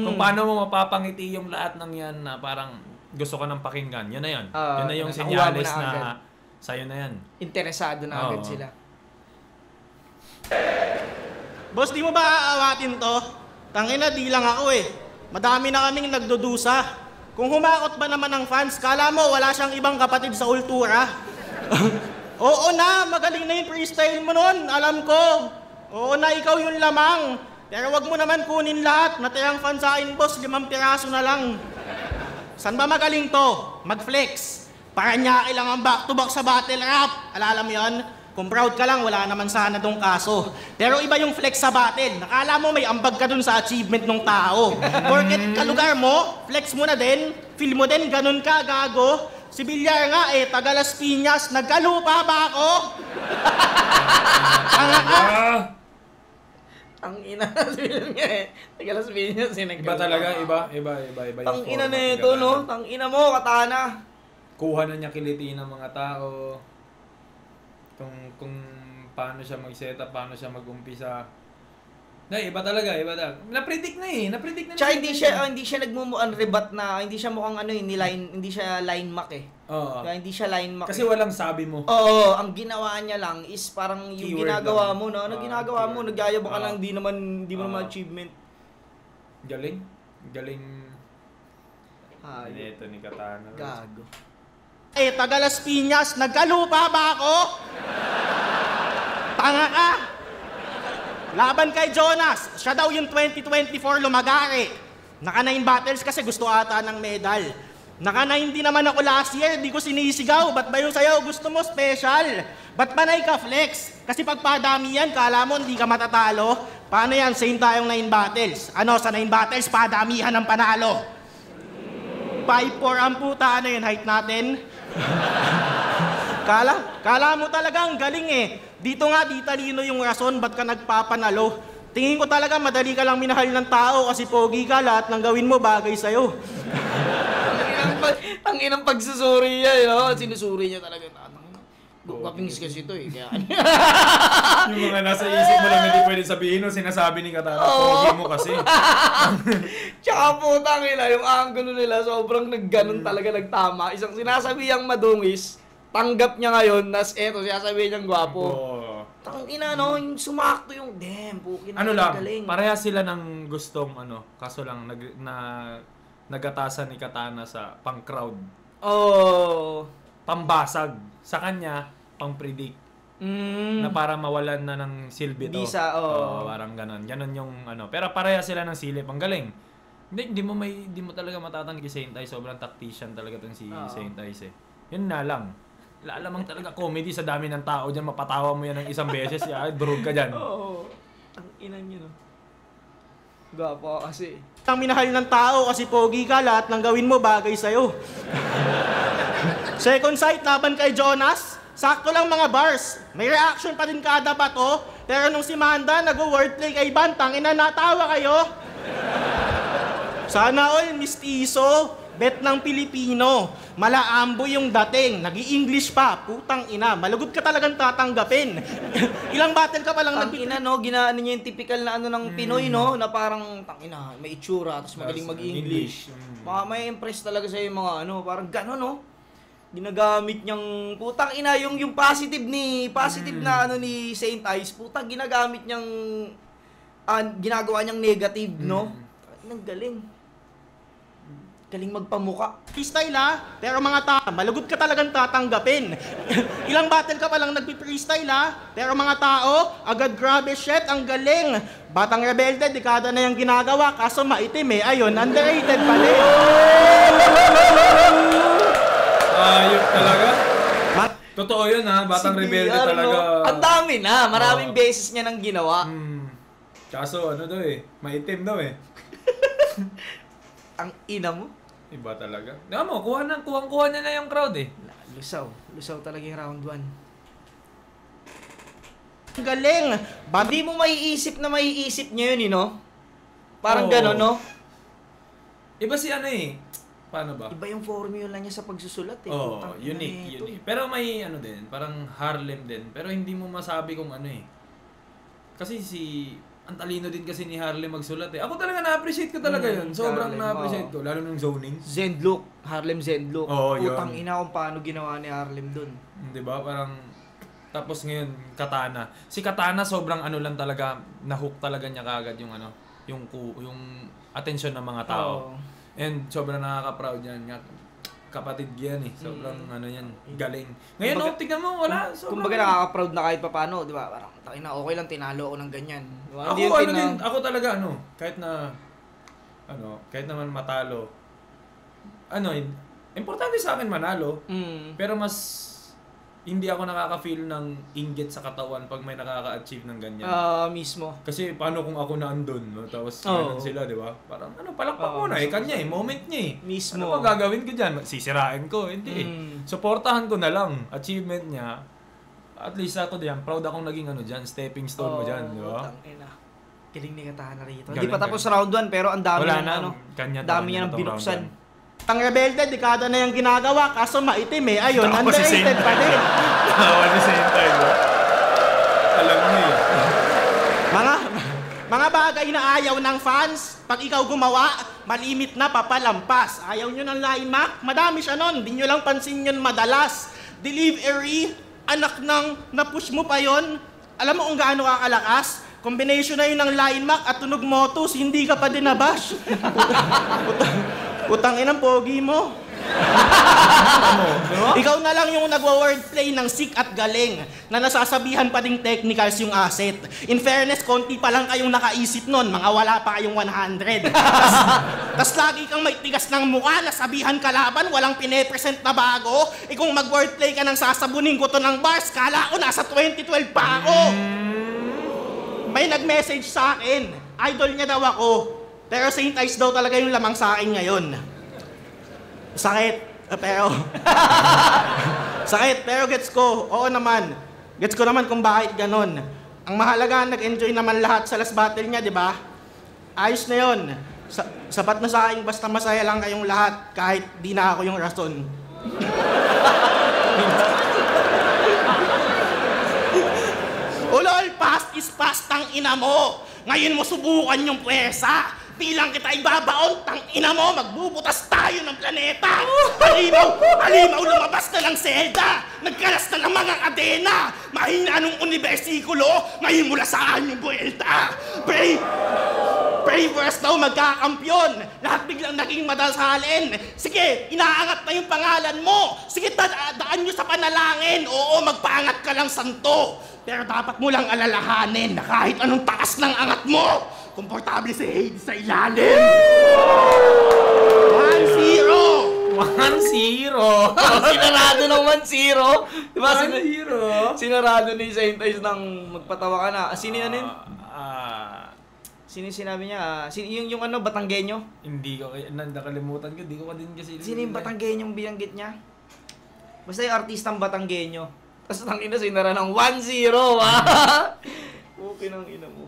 Kung paano mo mapapangiti yung lahat ng yan na parang gusto ka ng pakinggan. Yan na yan. Yan na yung senyales na sa'yo na yan. Interesado na agad sila. Boss, di mo ba aawatin to? Tangina, di lang ako eh. Madami na kaming nagdudusa. Kung humakot ba naman ng fans, kala mo wala siyang ibang kapatid sa ultura? Oo na, magaling na yung freestyle mo nun, alam ko. Oo na, ikaw yung lamang. Pero wag mo naman kunin lahat. Natirang fan sa akin, boss, 5 piraso na lang. San ba magaling to? Mag-flex. Paranaque lang ang back-to-back sa battle rap. Alala mo yun? Kung proud ka lang, wala naman sana dong kaso. Pero iba yung flex sa battle. Nakala mo may ambag ka dun sa achievement ng tao. Porket kalugar mo, flex mo na din, feel mo din, ganun ka, gago. Si Villar nga eh, taga Las Piñas, nagkalupa ba ako? Tanga ka. Ang ina si Villar nga eh. Taga Las Piñas eh. Iba talaga, iba. Tang ina na ito, no? Tang ina mo, katana. Kuha na niya kiliti ng mga tao. Kung paano siya mag-set up, paano siya mag-umpisa. Iba talaga. Na-predict na eh. Tsaka hindi siya nagmumuan rebat na, hindi siya mukhang ano hindi siya line mark eh. Oo. Kaya hindi siya line mark. Kasi walang sabi mo. Oo, ang ginawa niya lang is parang yung Keyword ginagawa lang. mo, no? Ano ginagawa mo? Nagyayabang ka lang, hindi mo naman achievement. Galing. Hayop. Ito ni Katana. Gago. Eh, taga Las Piñas, nagkalupa ba ako? Tanga ka! Laban kay Jonas, siya daw yung 2024 lumagari. Naka-9 battles kasi gusto ata ng medal. Naka-9 din naman ako last year, di ko sinisigaw. Ba't ba yung sayaw gusto mo special? Ba't panay ka flex? Kasi pag padami yan, kala mo hindi ka matatalo. Paano yan? Same tayong 9 battles. Ano, sa 9 battles, padamihan ng panalo. 5'4 ang puta, ano yun, height natin? Kala mo talaga ang galing eh. Dito nga, di talino yung rason, ba't ka nagpapanalo? Tingin ko talaga madali ka lang minahal ng tao kasi pogi ka, lahat ng gawin mo bagay sa'yo. Ang inang pagsusuri niya, no? Sinusuri niya talaga. Kapingis kasi ito eh. Kaya... Yung mga nasa isip mo lang hindi pwede sabihin o sinasabi ni Katana, pogi mo kasi. Tsaka putang ina, yung angulo nila sobrang nagganon talaga, nagtama. Isang sinasabihang madungis, tanggap niya ngayon, nas eto, sinasabihin niyang gwapo. Tang ina, no? Yung sumakto yung, damn, pukin na galing. Parehas sila ng gustong, kaso lang, nagatasan ni Katana sa pang-crowd. Pambasag. Sa kanya, pang-predict. Na para mawalan na ng silbi to. Bisa, parang ganon. Ganon yung Pero pareha sila ng silip. Ang galing. Hindi mo talaga matatanggi kay Saint Ice. Sobrang tactician talaga tong si Saint Ice eh. Yun na lang. Lalamang talaga comedy sa dami ng tao dyan. Mapatawa mo yan ng isang beses. Durog ka dyan. Ang inan yun, no? Gwapo kasi. Ang minahal ng tao kasi pogi ka, lahat ng gawin mo bagay sa'yo. Second sight, laban kay Jonas. Sakto lang mga bars. May reaction pa din kada bato. Pero nung si Manda nag-wordplay kay Bantang, natawa kayo. Sana all mistiso. Bet ng Pilipino. Malaambo yung dating. Nag-i-English pa. Putang ina. Malugod ka talagang tatanggapin. Ilang battle ka palang ina, no? Ginaano niya yung typical na ng Pinoy, no? Na parang, tangina, may itsura, tapos magaling mag-English. Baka may impress talaga sa yung mga parang gano'n, no? Ginagamit niyang putang ina yung positive na ni Saint Ice, putang ginagamit niyang ginagawa niyang negative, no? Ang galing magpamuka. Freestyle pero mga malugod ka talagang tatanggapin. Ilang battle ka palang nagpi-freestyle pero mga tao, agad grabe shit, ang galing. Batang Rebelde, dekada na yung ginagawa, kaso maitim ayun, underrated pala. Ayop talaga. Totoo yun Batang Rebelde talaga. Ang dami na, maraming beses niya nang ginawa. Kaso maitim daw eh. Ang ina mo. Iba talaga. Mo, kuha niya na yung crowd eh. Lusaw talaga yung round 1. Ang galing. Hindi mo maiisip niya yun, no? Parang gano'n, no? Iba si ano eh. Paano ba? Iba yung formula niya sa pagsusulat eh. Oh, Putang unique, ina nito. unique. Pero may ano din, parang Harlem din. Pero hindi mo masabi kung ano eh. Kasi ang talino din kasi ni Harlem magsulat eh. Ako talaga na-appreciate ko talaga yun. Sobrang Harlem, na-appreciate ko. Lalo nung zoning. Zendlook, Harlem Zendlook. Oo, yun. Putang ina kung paano ginawa ni Harlem dun. Di ba? Parang, tapos ngayon, Katana. Si Katana sobrang ano lang talaga, na-hook talaga niya kagad yung ano, yung attention ng mga tao. Oo. And sobrang nakaka-proud yan. Kapatid yan eh. Sobrang ano yan, galing. Ngayon, tignan mo, wala. Kumbaga nakaka-proud na kahit papano, di ba? Parang, na okay lang, tinalo ako ng ganyan. Diba? Ako talaga kahit naman matalo, importante sa akin manalo, pero mas hindi ako nakaka-feel ng inggit sa katawan pag may nakaka-achieve ng ganyan. Mismo. Kasi paano kung ako naandun, no? Tapos ganun sila, di ba? Parang palakpak muna kanya moment niya Mismo. Ano pa gagawin ko dyan? Sisirain ko? Hindi Supportahan ko na lang. Achievement niya. At least ako diyan, proud akong naging dyan, stepping stone mo dyan, di ba? Kiling ni Katana rito. Galing, Hindi pa tapos round 1 pero ang dami wala ng dami niya ng binuksan. Tang rebelde, dekada na yung ginagawa, kaso maitim eh. Ayun, Tapos si underrated Saint. pa din. Tawa ni Senta, bro. Alam mo eh. Mga bagay na ayaw ng fans, pag ikaw gumawa, malimit na papalampas. Ayaw nyo ng line mark? Madami siya nun, di nyo lang pansin yun madalas. Delivery, anak ng napush mo pa yon. Alam mo kung gaano kakalakas? Combination na yun ng line mark at tunog motos, hindi ka pa dinabash. Putang inang pogi mo. Ikaw na lang yung nagwa-wordplay ng sick at galing na nasasabihan pa ding technicals yung asset. In fairness, konti pa lang kayong nakaisip nun, mga wala pa kayong 100. Tas lagi kang may tigas ng mukha, nasabihan kalaban, walang pine-present na bago. Kung mag-wordplay ka ng sasabunin ko to ng bars, kala ko nasa 2012 pa ako. May nag-message sa akin, idol niya daw ako. Pero Saint Ice daw talaga yung lamang sa akin ngayon. Sakit, pero... Sakit, pero gets ko. Oo naman. Gets ko naman kung bakit ganon. Ang mahalaga, nag-enjoy naman lahat sa last battle niya, di ba? Ayos na yun. Sapat na sa akin, basta masaya lang kayong lahat, kahit di na ako yung rason. Ulol, past is past, tang ina mo. Ngayon mo subukan yung pwesa. Bilang kita ibabaon, tang ina mo, magbubutas tayo ng planeta. Halimaw lumabas na ng selda. Nagkalas na ng mga kadena. Mahina nung universikulo, ngayon mula saan yung buelta. Bravers daw magkakampyon. Lahat biglang naging madasalin. Sige, inaangat na yung pangalan mo. Sige, daan nyo sa panalangin. Oo, magpaangat ka lang santo. Pero dapat mo lang alalahanin na kahit anong taas ng angat mo, komportable si Hades sa ilalim. 1-0! 1-0! Sinarado ng 1-0. Diba? 1-0? Sinarado ni Saint Ice ng magpatawa ka na. Sino yan? Sino yung sinabi niya? Yung Batanggenyo? Hindi ko, nakalimutan ko, hindi ko pa din kasi... Sino yung Batanggenyong binanggit niya? Basta yung artistang Batanggenyo. Tapos ang ina sinara ng 1-0, Okay ng ina mo.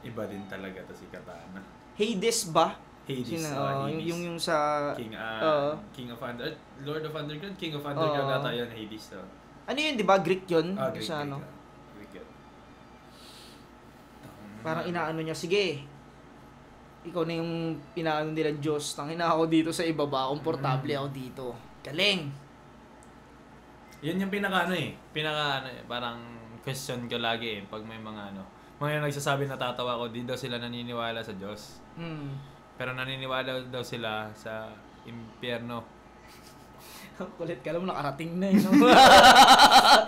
Iba din talaga to si Katana. Hades ba? Hades. Hades. Yung sa... King of Underground. Lord of Underground? King of Underground ata yun, Hades. So. Ano yun, di ba? Greek yun? Greek, sa Greek, ano? Greek yun. Parang inaano niya, sige. Ikaw na yung inaano nila Diyos. Tangina ako dito sa ibaba. Komportable ako dito. Galing. Yun yung parang question ko lagi pag may mga mga nagsasabi natatawa ko, di daw sila naniniwala sa Diyos. Pero naniniwala daw sila sa impyerno. Kulit ka lang, nakarating na no?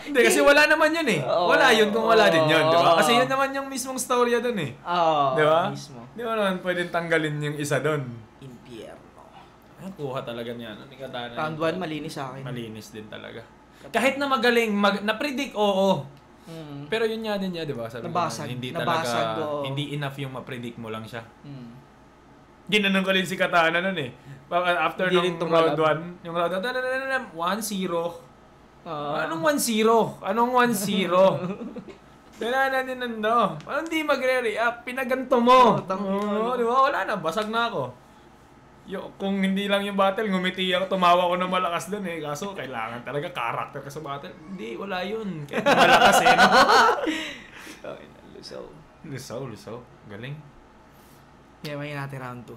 Hindi, kasi wala naman yun wala yun kung wala din yun, di ba? Kasi yun naman yung mismong storya dun di ba? Mismo. Di ba naman pwedeng tanggalin yung isa dun? Impyerno. Ay, kuha talaga niya. Katana. Round 1, malinis sa akin. Malinis din talaga. Kahit na magaling, na-predict, oo. Pero yun nga din niya, di ba? Sabi nabasag. Ko, hindi nabasag, talaga, oo. hindi enough yung ma-predict mo lang siya. Ginanong ko rin si Katana nun After nung round 1, yung round 1, 1-0. Anong 1-0? Anong 1-0? Kailangan din nando. Parang hindi magre-react. Pinaganto mo. Di ba? Wala na. Basag na ako. Kung hindi lang yung battle, ngumiti ako, tumawa ko na malakas doon eh. Kaso kailangan talaga karakter ka sa battle. Hindi, wala yun. Kahit malakas eh, no? Okay, lusaw. Lusaw. Galing. Yaman natin round 2.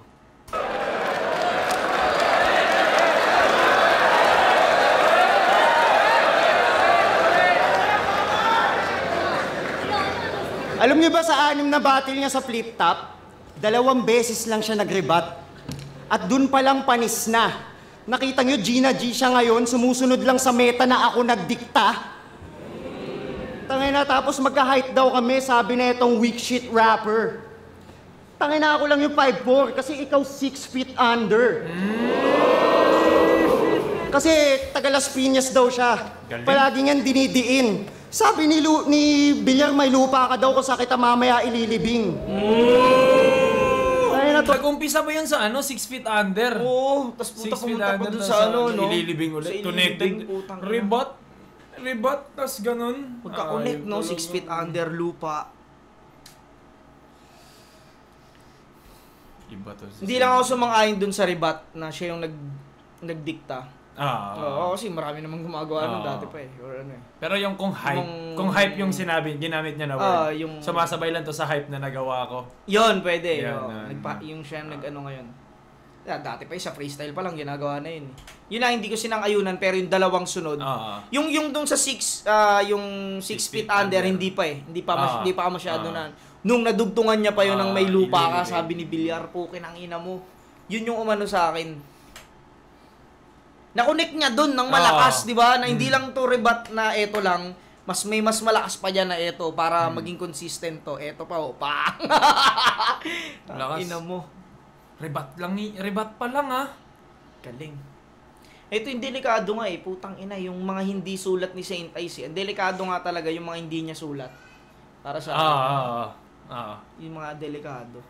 Alam niyo ba sa 6 na battle niya sa flip top, 2 beses lang siya nag-rebut. At dun palang panis na. Nakita niyo, Gina G siya ngayon, sumusunod lang sa meta na ako nagdikta. Tangay na, tapos magka-height daw kami, sabi na itong weak shit rapper. Tangay na, ako lang yung 5'4", kasi ikaw 6 feet under. Kasi taga Las Piñas daw siya. Galing. Palagi niyang dinidiin. Sabi ni Bilyar, may lupa ka daw kung sa kita mamaya ililibing. Ay na to. Nag-umpisa ba yun sa 6 feet under? Oo, tas 6 feet pumunta pa under dun tas sa no? ililibing ulit. Connected. Rebut, tas ganun. Magka-connect, no? 6 feet under lupa. Iba to. Hindi lang ako sumang-ayon dun sa rebut na siya yung nagdikta. Oo, kasi marami namang gumagawa nun dati pa eh. Or ano eh. Pero yung kung hype yung ginamit niya na word, sumasabay lang to sa hype na nagawa ko. Yun, pwede. Yan, yung siya nag-ano ngayon. Dati pa sa freestyle pa lang ginagawa na yun. Yun lang, hindi ko sinang-ayunan, pero yung dalawang sunod. Yung dun sa 6 feet under, hindi pa eh. Hindi pa ka masyado na. Nung nadugtungan niya pa yun ng may lupa ka, sabi ni Bilyar, pukin ang ina mo. Yun yung umano sa akin. Na-connect niya dun ng malakas, di ba? Na hindi lang to rebut na eto lang, mas malakas pa dyan na eto para maging consistent to. Eto pa, pa. Lakas. Ina mo. Rebut pa lang ah. Galing. Ito yung delikado nga eh, putang ina, yung mga hindi sulat ni Saint Ice. Ang delikado nga talaga yung mga hindi niya sulat. Para sa yung mga delikado.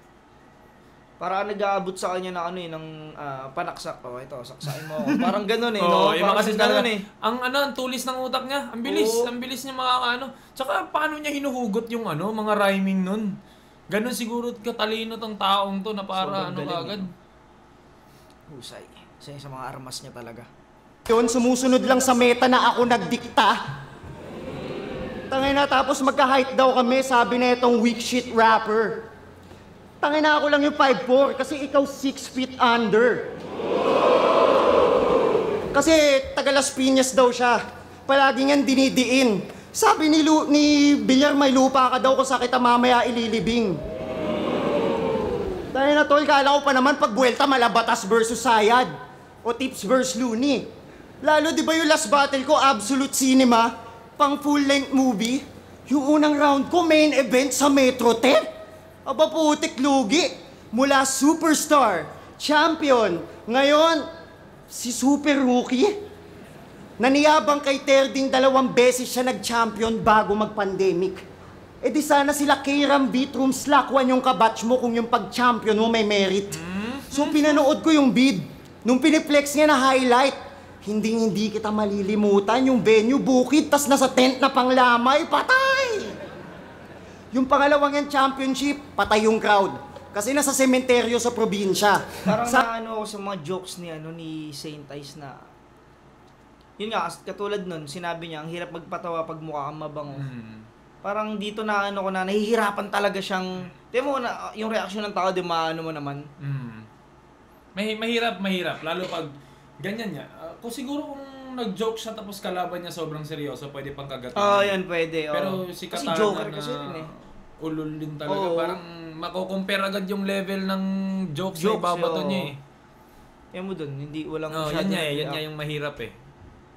Para nag-aabot sa kanya na ng panaksak. Oh, ito, saksain mo ako. Parang ganun eh, no? Yung kasi ganun eh. Ang tulis ng utak niya. Ang bilis niya Tsaka paano niya hinuhugot yung mga rhyming nun? Ganun siguro katalino tong taong to na para agad. Husay. Sa mga armas niya talaga. Yun, sumusunod lang sa meta na ako nagdikta. Tangay na, tapos magka-height daw kami, sabi na itong weak shit rapper. Tangay na, ako lang yung 5'4", kasi ikaw 6 feet under. Kasi taga Las Piñas daw siya. Palagi niyang dinidiin. Sabi ni Bilyar, may lupa ka daw kung sa kita mamaya ililibing. Dahil na tol, kala ko pa naman pag buwelta Malabatas versus Sayad. O Tips versus Looney. Lalo di ba yung last battle ko, Absolute Cinema, pang full-length movie? Yung unang round ko, main event sa Metro 10. Aba putik lugi. Mula superstar, champion, ngayon, si super rookie. Naniyabang kay Terding 2 beses siya nag-champion bago mag-pandemic. E di sana sila Kairam, Vitrum, Slakwan yung kabatch mo kung yung pag-champion mo may merit. So pinanood ko yung bid. Nung piniplex niya na highlight, hindi kita malilimutan yung venue bukid, tas nasa tent na panglamay, patay! Yung pangalawang yan championship, patay yung crowd. Kasi nasa sementeryo sa probinsya. Parang ako sa mga jokes ni Saint Ice na yun nga, katulad nun, sinabi niya, ang hirap magpatawa pag mukha kang mabango. Parang dito na nahihirapan talaga siyang, di mo na, yung reaction ng tao, di maano mo naman. Mahirap. Lalo pag ganyan niya. Kung siguro kung nag-joke siya tapos kalaban niya sobrang seryoso, pwede pang kagatin. Yan pwede. Pero si Katana Joker na kasi rin eh. Ulul din talaga. Parang mako-compare agad yung level ng jokes na ibabato niya eh. Yan mo dun, walang yan niya yung mahirap eh.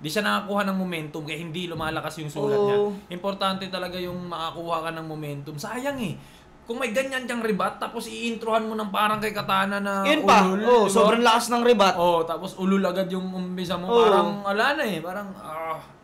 Di siya nakakuha ng momentum kaya hindi lumalakas yung sulat niya. Importante talaga yung makakuha ka ng momentum. Sayang eh. Kung may ganyan kang rebat, tapos i-introhan mo ng parang kay Katana na yun pa. ulul. Sobrang lakas ng rebat. Tapos ulul agad yung umpisa mo. Parang ala na eh. Parang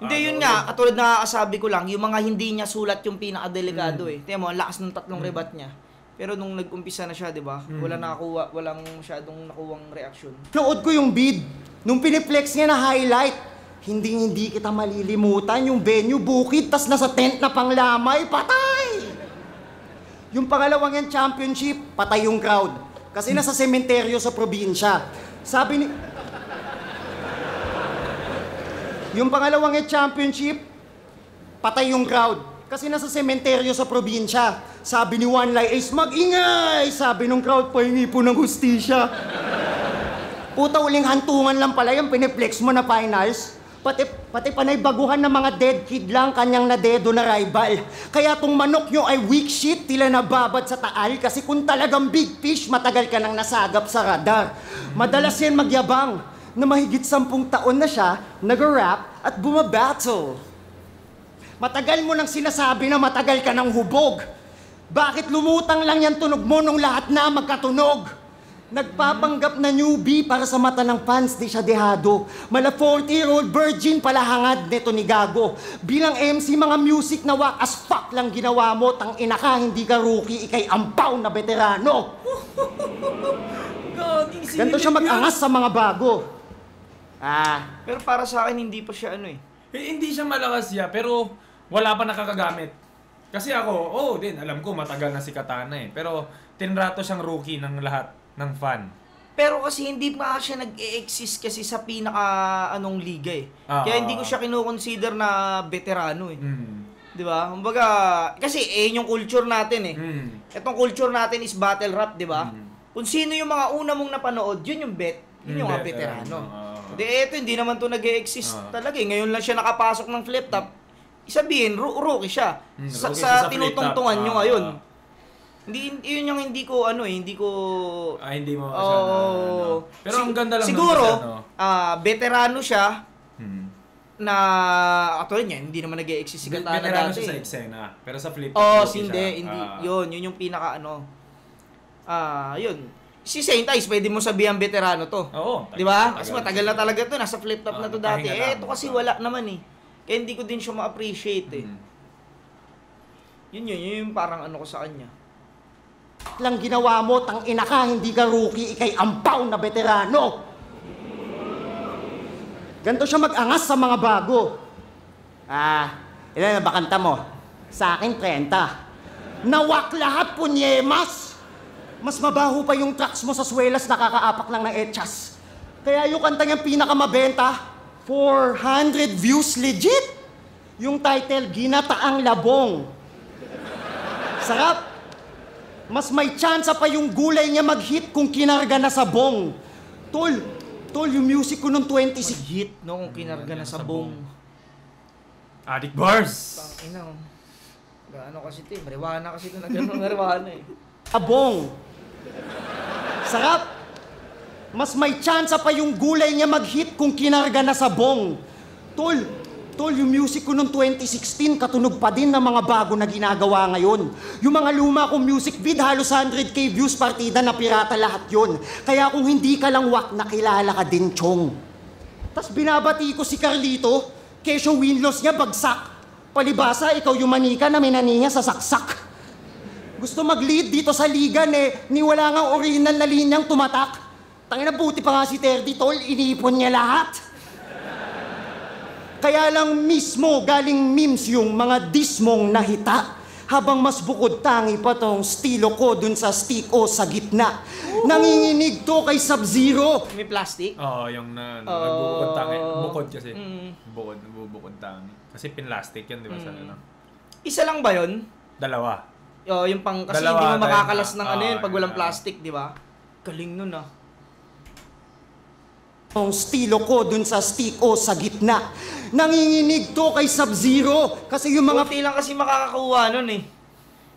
hindi, yun nga. Katulad na kasabi ko lang, yung mga hindi niya sulat yung pinakadelikado eh. Tingnan mo, ang lakas ng 3 rebat niya. Pero nung nag-umpisa na siya, di ba? Walang masyadong nakuwang reaction. Nood ko yung bid. Nung piniplex niya na highlight, hindi kita malilimutan yung venue bukid, tas nasa tent na panglamay, patay! Yung pangalawang yan championship, patay yung crowd. kasi nasa sementeryo sa probinsya. Sabi ni... Yung pangalawang championship, patay yung crowd. Kasi nasa sementeryo sa probinsya. Sabi ni One Lie Ace, mag-ingay! Sabi nung crowd, pahingi po ng hustisya. Puta, uling hantungan lang pala yung piniplex mo na finals. Pati panay baguhan ng mga dead kid lang kanyang nadedo na rival. Kaya tong manok nyo ay weak shit, tila nababad sa taal. Kasi kung talagang big fish, matagal ka nang nasagap sa radar. Madalas yan magyabang na mahigit 10 taon na siya, nag-rap at bumabattle. Matagal mo nang sinasabi na matagal ka ng hubog. Bakit lumutang lang yan tunog mo nung lahat na magkatunog? Nagpapanggap na newbie para sa mata ng fans, di siya dehado. Mala 40-year-old virgin pala hangad neto ni Gago. Bilang MC, mga music na wak as fuck lang ginawa mo. Tang ina ka, hindi ka rookie, ikay ampaw na veterano. Ganito siya mag-angas sa mga bago. Pero para sa akin, hindi pa siya ano eh. Hindi siya malakas siya, pero wala pa nakakagamit. Kasi ako, din, alam ko matagal na si Katana eh. Pero tinrato siyang rookie ng lahat ng fan. Pero kasi hindi pa siya nag-e-exist kasi sa pinaka liga eh. Kaya hindi ko siya kino-consider na veterano eh. Di ba? Kumbaga, kasi yung culture natin eh. Itong culture natin is battle rap, di ba? Kung sino yung mga una mong napanood, yun yung yun yung mga veterano. Hindi naman to nag-e-exist talaga eh. Ngayon lang siya nakapasok ng flip top. Isabihin, rookie siya. Sa tinutungtungan nyo ngayon. Yun yung hindi ko hindi mo Pero ang ganda lang siguro, veterano siya na actually niya, hindi naman nag-e-exist si Katana dati. Veterano siya sa eksena, pero sa flip top hindi. Yun yung pinaka yun. Si Saint Ice, pwede mo sabihan veterano to. Oo. Di ba? Kasi matagal na talaga to, nasa flip top na to dati. Pahinga Ito kasi wala naman eh. Kaya hindi ko din siya ma-appreciate eh. Yun yung parang ko sa kanya. Lang ginawa mo, tang ina ka, hindi ka rookie, ikay ampaw na veterano. Ganito siya mag-angas sa mga bago. Ilan na ba kanta mo? Sa akin, 30. Nawak lahat, punyemas! Mas mabaho pa yung tracks mo sa swelas, nakakaapak lang ng etchas. Kaya yung kanta niyang pinakamabenta, 400 views legit. Yung title, Ginataang Labong. Sarap. Mas may tsansa pa yung gulay niya mag-hit kung kinarga na sa bong. Tol, yung music ko nung 26... Hit, no? Kung kinarga na sa bong. Addict bars! Tangina. Gaano kasi ito eh. Mariwana kasi ito na gano'ng mariwana eh. Abong. Sarap. Mas may tsansa pa yung gulay niya mag-hit kung kinarga na sa bong. Tol, yung music ko nung 2016, katunog pa din ng mga bago na ginagawa ngayon. Yung mga luma kong music vid, halos 100k views partida na pirata lahat yon. Kaya kung hindi ka lang wak, nakilala ka din, Chong. Tas binabati ko si Carlito, kesyo win-loss niya bagsak. Palibasa, ikaw yung manika na minaniya sa saksak. Gusto mag-lead dito sa liga, ni wala nga original na linyang tumatak. Tangina, buti pa nga si Terdy, tol, inipon niya lahat. Kaya lang mismo galing memes yung mga dismong nahita. Habang mas bukod tangi pa tong stilo ko dun sa stick o sa gitna. Nanginginig to kay Sub-Zero. May plastic? Yung nagbubukod tangi. Bukod kasi. Nagbubukod tangi. Kasi pinlastic yun, di ba? Sa Isa lang ba yun? Dalawa. Yung kasi hindi mo makakalas ng yun pag walang plastic, di ba? Galing nun Ang stilo ko dun sa stick o sa gitna. Nanginginig to kay Sub-Zero. Kasi yung mga... Kunti lang kasi makakakuha nun eh.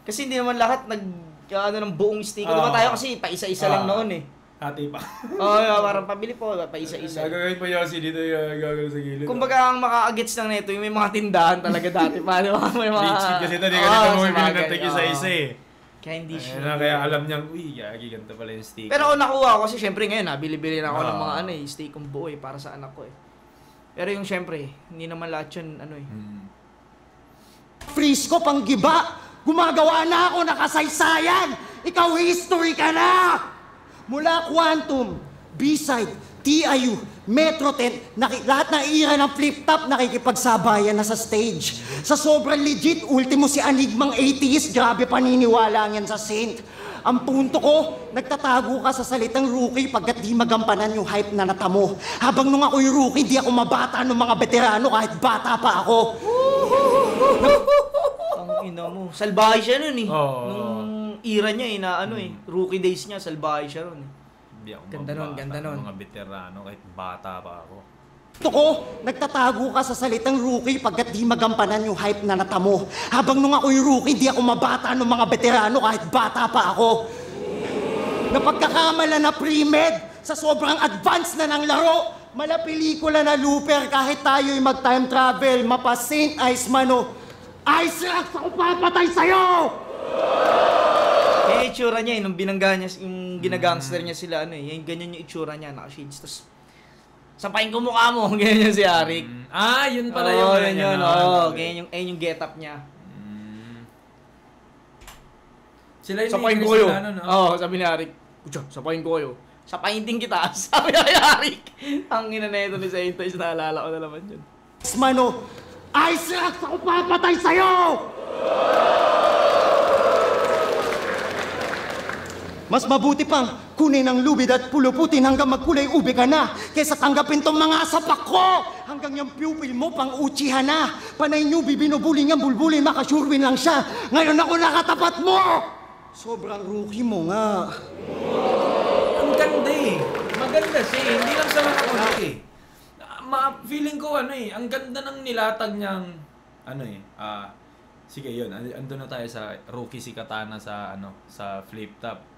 Kasi hindi naman lahat ng buong stick. Diba tayo kasi paisa-isa lang noon eh. Hati pa. Parang pabili po, paisa-isa. Gagawin pa Yossi dito yung gagawin sa gilid. Kumbaga ang makaka-gets lang nito, yung may mga tindahan talaga dati pa. Di ba? May mga... Rich kid kasi ito, di ka nito bumibili ng tig-isa-isa eh. Kaya hindi siya. Kaya alam niyang, yagi, ganito pala yung steak. Pero ako nakuha ko kasi syempre ngayon, bili-bili na ako ng mga steak kong buo para sa anak ko eh. Pero yung syempre, hindi naman lahat yun, Frisco pang giba! Gumagawa na ako ng kasaysayan! Ikaw history ka na! Mula Quantum, B-side, TIU, Metro 10, lahat na ira ng flip-top nakikipagsabayan na sa stage. Sa sobrang legit, ultimo si Anigmang atheist, grabe paniniwala niyan sa saint. Ang punto ko, nagtatago ka sa salitang rookie pagkat di magampanan yung hype na natamo. Habang nung ako'y rookie, di ako mabata ng mga veterano kahit bata pa ako. Ang ina mo. Salbahe siya nun eh. Oo. Nung era niya eh, na ano eh. Rookie days niya, salbahe siya ron eh. Hindi ako Ganda nun, mabata ganda ng nun. mga veterano kahit bata pa ako. Gusto ko, nagtatago ka sa salitang rookie pagkat di magampanan yung hype na natamo. Habang nung ako'y rookie, di ako mabata ng mga veterano kahit bata pa ako. Napagkakamala na pre-med sa sobrang advance na ng laro. Mala pelikula na looper kahit tayo'y mag-time travel, mapa Saint Ice Mano. Ice Rocks ako papatay sa'yo! Yung itsura niya eh, nung binangga niya, yung ginagangster niya sila, ano eh, yung ganyan yung itsura niya, naka-shades, tapos sapain ko mukha mo, ganyan yung si Arik. Yun pala Oo, yung yun, ganyan yung get-up niya. Sila yung Sapain ko kayo. Sabi ni Arik, Kucha, sapain ko kayo. Sapain din kita, sabi ni Arik. Ang ina na ito ni Saintoys, naalala ko na naman yun. Mano, Ice Rocks ako papatay sa'yo! Mas mabuti pang kunin ang lubid at puluputin hanggang magkulay ube ka na kaysa tanggapin tong mga sapak ko hanggang yung pupil mo pang uchihan na. Panay newbie binubuling ang bulbulin, makasurwin lang siya. Ngayon ako nakatapat mo! Sobrang rookie mo nga. Ang ganda eh. Maganda siya eh. Hindi lang siya makakulit eh. Feeling ko ang ganda ng nilatag niyang, sige yun, ando na tayo sa rookie si Katana sa flip top.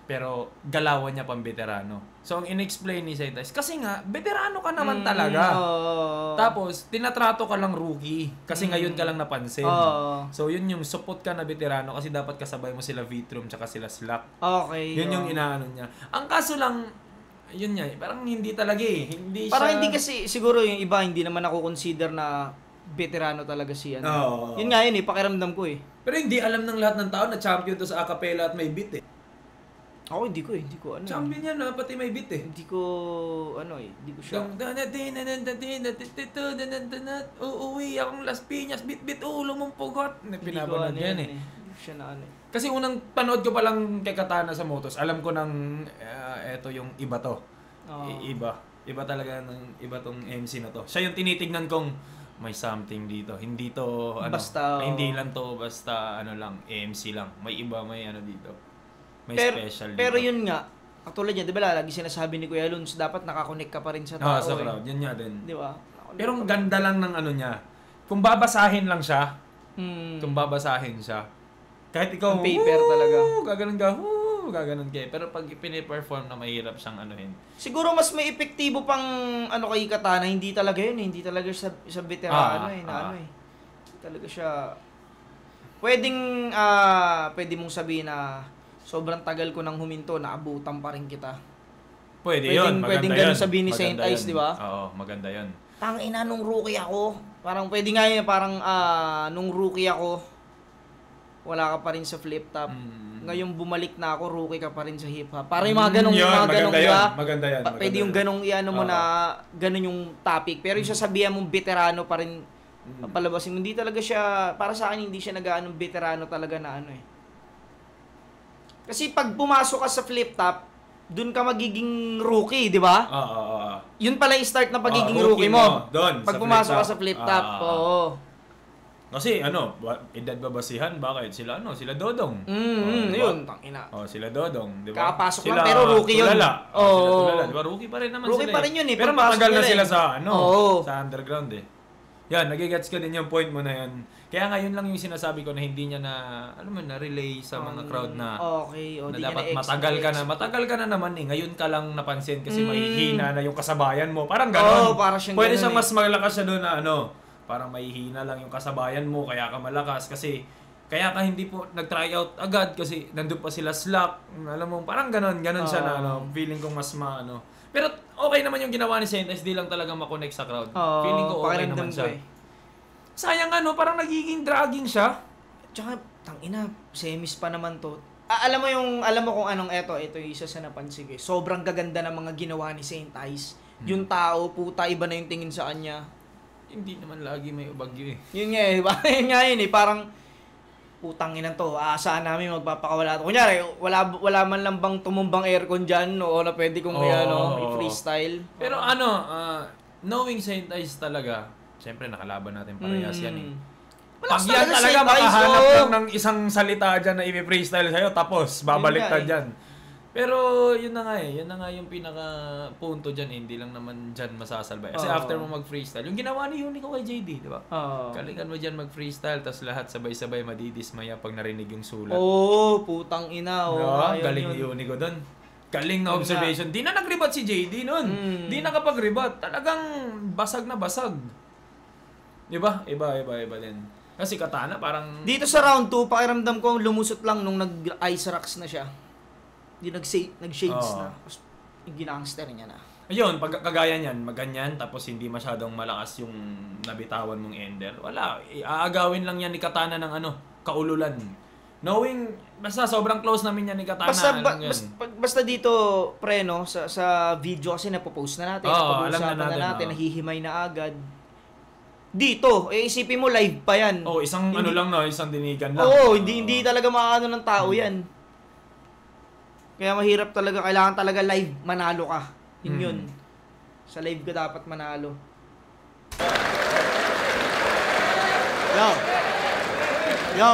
Pero galawan niya pang veterano. So ang in-explain ni Saintoys, kasi nga, veterano ka naman talaga. Tapos, tinatrato ka lang rookie. Kasi ngayon ka lang napansin. So yun yung support ka na veterano kasi dapat kasabay mo sila Vitrum tsaka sila Slack. Okay. Yun yung inaano niya. Ang kaso lang, yun nga, parang hindi talaga eh. Hindi parang siya... hindi kasi, siguro yung iba, hindi naman ako consider na veterano talaga siya. Yun nga yun eh, pakiramdam ko eh. Pero hindi alam ng lahat ng tao na champion to sa acapella at may beat eh. Ako hindi ko ano. Champion yan pati may beat eh. Hindi ko siya. Uuwi akong Las Piñas, bit ulo mong pugot. Pinapanood yan eh. Hindi ko siya na ano eh. Kasi unang panood ko pa lang kay Katana sa Motos, alam ko nang eto yung iba to. Iba talaga iba tong MC na to. Siya yung tinitignan kong may something dito. Hindi to hindi lang to basta AMC lang. May iba, may dito. May special dito. Pero yun nga, katulad niya, di ba lagi sinasabi ni Kuya Luns, dapat nakakonect ka pa rin sa tao. Sa crowd, yun nga din. Di ba? Pero ang ganda lang ng niya. Kung babasahin lang siya, kahit ikaw, ang paper talaga. Gaganon ka. Pero pag piniperform na mahirap siyang anuhin. Siguro mas may epektibo pang kay Katana, hindi talaga yun eh. Hindi talaga sa veterano Hindi talaga siya. Pwede mong sabihin na sobrang tagal ko nang huminto, naabutan pa rin kita. Pwedeng ganun sabihin ni Saint Ice, di ba? Oo, maganda yun. Tangina nung rookie ako. Parang pwede nga yun, nung rookie ako, wala ka pa rin sa flip top. Ngayon bumalik na ako, rookie ka pa rin sa hip hop. Parang yung mga ganong, maganda yan. Pwede yung ganong mo na, ganon yung topic. Pero yung sasabihan mong veterano pa rin, palabasin mo, hindi talaga siya, para sa akin, hindi siya nag-aanong veterano talaga na Kasi pag pumasok ka sa flip top, dun ka magiging rookie, di ba? Yun pala yung start na pagiging rookie mo. Doon, pag pumasok ka sa flip top, Kasi edad babasihan, bakit? Sila Dodong. Yun, tangina. Sila Dodong, di ba? Kakapasok lang, pero rookie yun. Sila tulala, di ba? Rookie pa rin naman rookie sila. Pa rin yun eh. Pero matagal na sila sa sa underground eh. Yan, nagigets ko din yung point mo na yan. Kaya ngayon lang yung sinasabi ko na hindi niya na-relay sa mga crowd na na dapat matagal ka na naman eh. Ngayon ka lang napansin kasi mahihina na yung kasabayan mo. Parang gano'n. Pwede siyang mas malakas siya doon na parang mahihina lang yung kasabayan mo kaya ka malakas kasi kaya ka hindi po nag-try out agad kasi nandun pa sila Slack. Alam mo, parang gano'n siya na feeling kong mas Pero okay naman yung ginawa ni Saint Ice, di lang talaga makonect sa crowd. Feeling ko okay naman siya. Sayang parang nagiging dragging siya. Tsaka, tangina, semis pa naman to. alam mo kung anong ito yung isa sa napansin ko. Sobrang gaganda ng mga ginawa ni Saint Ice. Yung tao, puta, iba na yung tingin sa kanya. Hindi naman lagi may bagyo eh. Yun nga eh, yun nga yun eh, parang putang ina to, saan namin magpapakawala to. Kunyari, wala man lang bang tumumbang aircon dyan o na pwede kong i-freestyle. Pero knowing Saint Ice talaga, siyempre nakalaban natin parehas yan eh. Pag yan talaga makahanap lang ng isang salita dyan na i-freestyle sa'yo, tapos babalik ka dyan. Pero yun na nga yung pinaka-punto dyan eh, hindi lang naman dyan masasalbay. Kasi after mo mag-freestyle, yung ginawa ni Unico kay JD, di ba? Galingan mo dyan mag-freestyle, tapos lahat sabay-sabay madidismaya pag narinig yung sulat. Putang ina. Galing ni Unico doon. Galing na observation. Di na nag-rebut si JD nun. Di na kapag-rebut. Talagang basag na basag. Diba? Iba din. Kasi Katana parang... Dito sa round 2, pakiramdam ko lumusot lang nung nag-ice rocks na siya. Di nag-shades na. Tapos ginangster niya na. Ayun, pag kagaya niyan, maganyan, tapos hindi masyadong malakas yung nabitawan mong ender. Wala. Aagawin lang yan ni Katana ng kaululan. Knowing, basta sobrang close namin yan ni Katana. Basta dito, pre, no, sa video kasi napopost na natin. Napag-uusapan na natin, nahihimay na agad. Dito, isipin mo live pa yan. Isang isang dinigan lang. Hindi talaga makakano ng tao yan. Kaya mahirap talaga, kailangan talaga live, manalo ka. Yun. Sa live ka dapat manalo. Yo.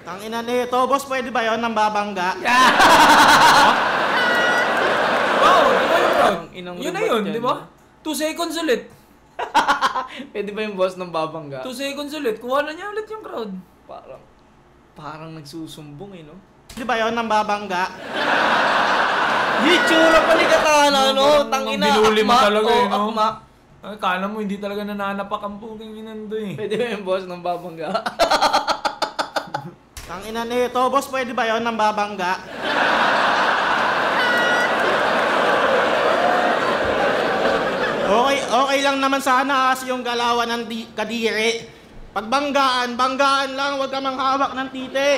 Tangina nito, boss, pwede ba yun ng babangga? Yun na yun, di ba? 2 seconds ulit. Pwede ba yung boss ng babangga? 2 seconds ulit, kuha na niya ulit yung crowd. Parang nagsusumbong no? Di ba yun ng babangga? Yitsura pali Katana, no? Tangina, binuli mo talaga akma. Kala mo hindi talaga nananapak ang puking inando eh. Pwede ba yung boss ng babangga? Tangina nito, boss, pwede ba yun ng babangga? Okay lang naman sana kasi yung galawan ng kadiri. Pagbanggaan lang, huwag ka manghawak ng titi.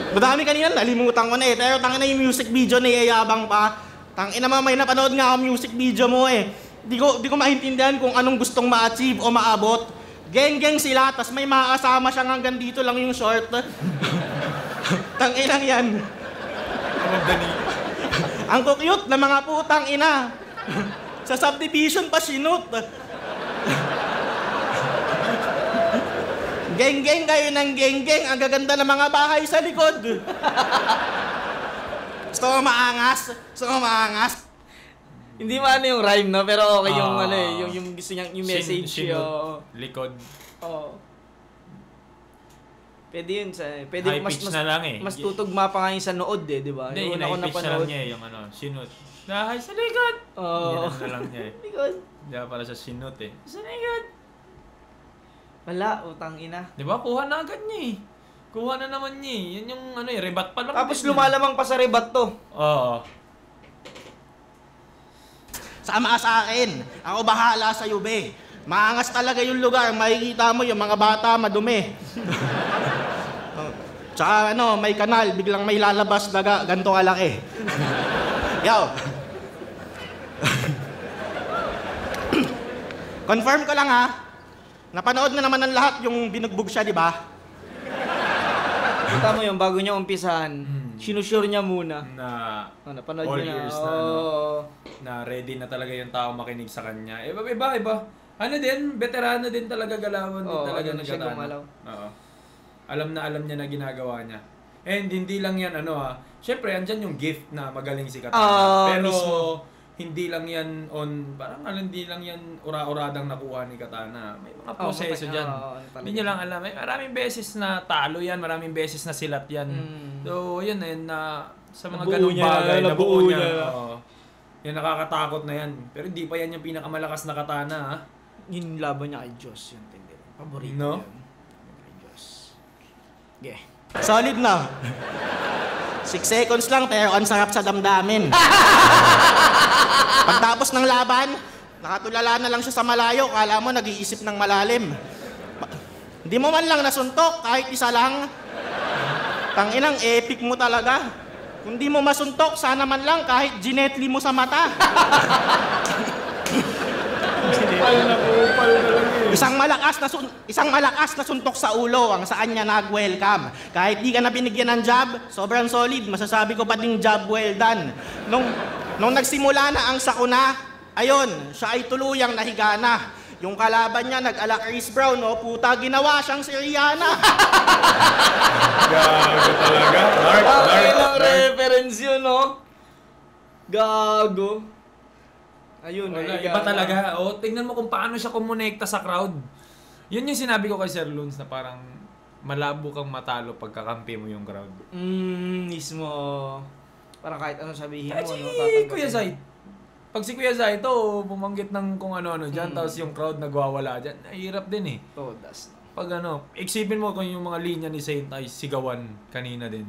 Madami kanina, nalimutan ko na eh. Pero tangina yung music video na iyayabang pa. Tangina may napanood nga ako music video mo eh. Di ko maintindihan kung anong gustong ma-achieve o maabot. Geng-geng sila, tas may makakasama siya hanggang dito lang yung short. Tangina yan. Ang cute na mga putang ina. Sa subdivision pa sinut. Geng-geng kayo ng geng-geng. Ang gaganda ng mga bahay sa likod. Gusto mo maangas? Hindi man yung rhyme, no? Pero okay yung yung gusto niyang yung message. Likod. Pwede yun high pitch na lang eh. Mas tutugma pa nga yung sa nood eh, di ba? Hindi, high pitch na lang niya yung sinut. Nahay sa likod! Yan na lang niya eh. Likod. Hindi para sa sinut eh. Sa likod. Wala, utang ina. Di ba? Kuha na agad niya eh. Kuha na naman niya eh. Yan yung rebat pa lang. Tapos lumalamang pa sa rebat to. Oo. Sama sa akin. Ako bahala sa be. Maangas talaga yung lugar. Makikita mo yung mga bata madumi. Tsaka may kanal. Biglang may lalabas daga. Ganto kalaki. Yo. Confirm ko lang ha. Napanood na naman ng lahat yung binugbog siya, di ba? Kita mo yung bago niya umpisahan. Sinusure niya muna. Napanood all niya years na. Na ready na talaga yung tao makinig sa kanya. Iba. Veterano din talaga, galawan din talaga ng Katana. Oo. Alam niya na ginagawa niya. And hindi lang yan syempre andyan yung gift na magaling si Katana. Pero mismo. Hindi lang yan hindi lang yan ura-uradang nakuha ni Katana. May mga proseso dyan. Hindi niya lang alam. Maraming beses na talo yan, maraming beses na silat yan. So, yun na sa mga ganung bagay, nabuo niya. Yan, nakakatakot na yan. Pero hindi pa yan yung pinakamalakas na Katana, ha? Yung laban niya kay Diyos, yun. Paborito no? yun. Kay Diyos. Okay. Solid na. 6 seconds lang pero ang sarap sa damdamin. Pagtapos ng laban, nakatulala na lang siya sa malayo. Kala mo nag-iisip ng malalim. Hindi mo man lang nasuntok kahit isa lang. Tanginang epic mo talaga. Kung di mo masuntok, sana man lang kahit ginetli mo sa mata. Isang malakas na suntok sa ulo ang saan niya nag-welcome. Kahit di ka na binigyan ng job, sobrang solid, masasabi ko pa ding job well done. Nung nagsimula na ang sakuna, ayun, siya ay tuluyang nahiga na. Yung kalaban niya nag-ala Chris Brown, no? Puta, ginawa siyang si Rihanna. Gago talaga. Ilang reference yun, no? Gago. Ayun, wala, iba talaga. O, tingnan mo kung paano siya kumonekta sa crowd. Yun yung sinabi ko kay Sir Loons na parang malabo kang matalo pagkakampi mo yung crowd. Mismo. Parang kahit anong sabihin mo, si no? Kuya Zay. Pag si Kuya Zay ito, bumanggit ng kung ano-ano dyan, tapos yung crowd nagwawala dyan, hirap din eh. Todas. Pag isipin mo kung yung mga linya ni Saint ay sigawan kanina din.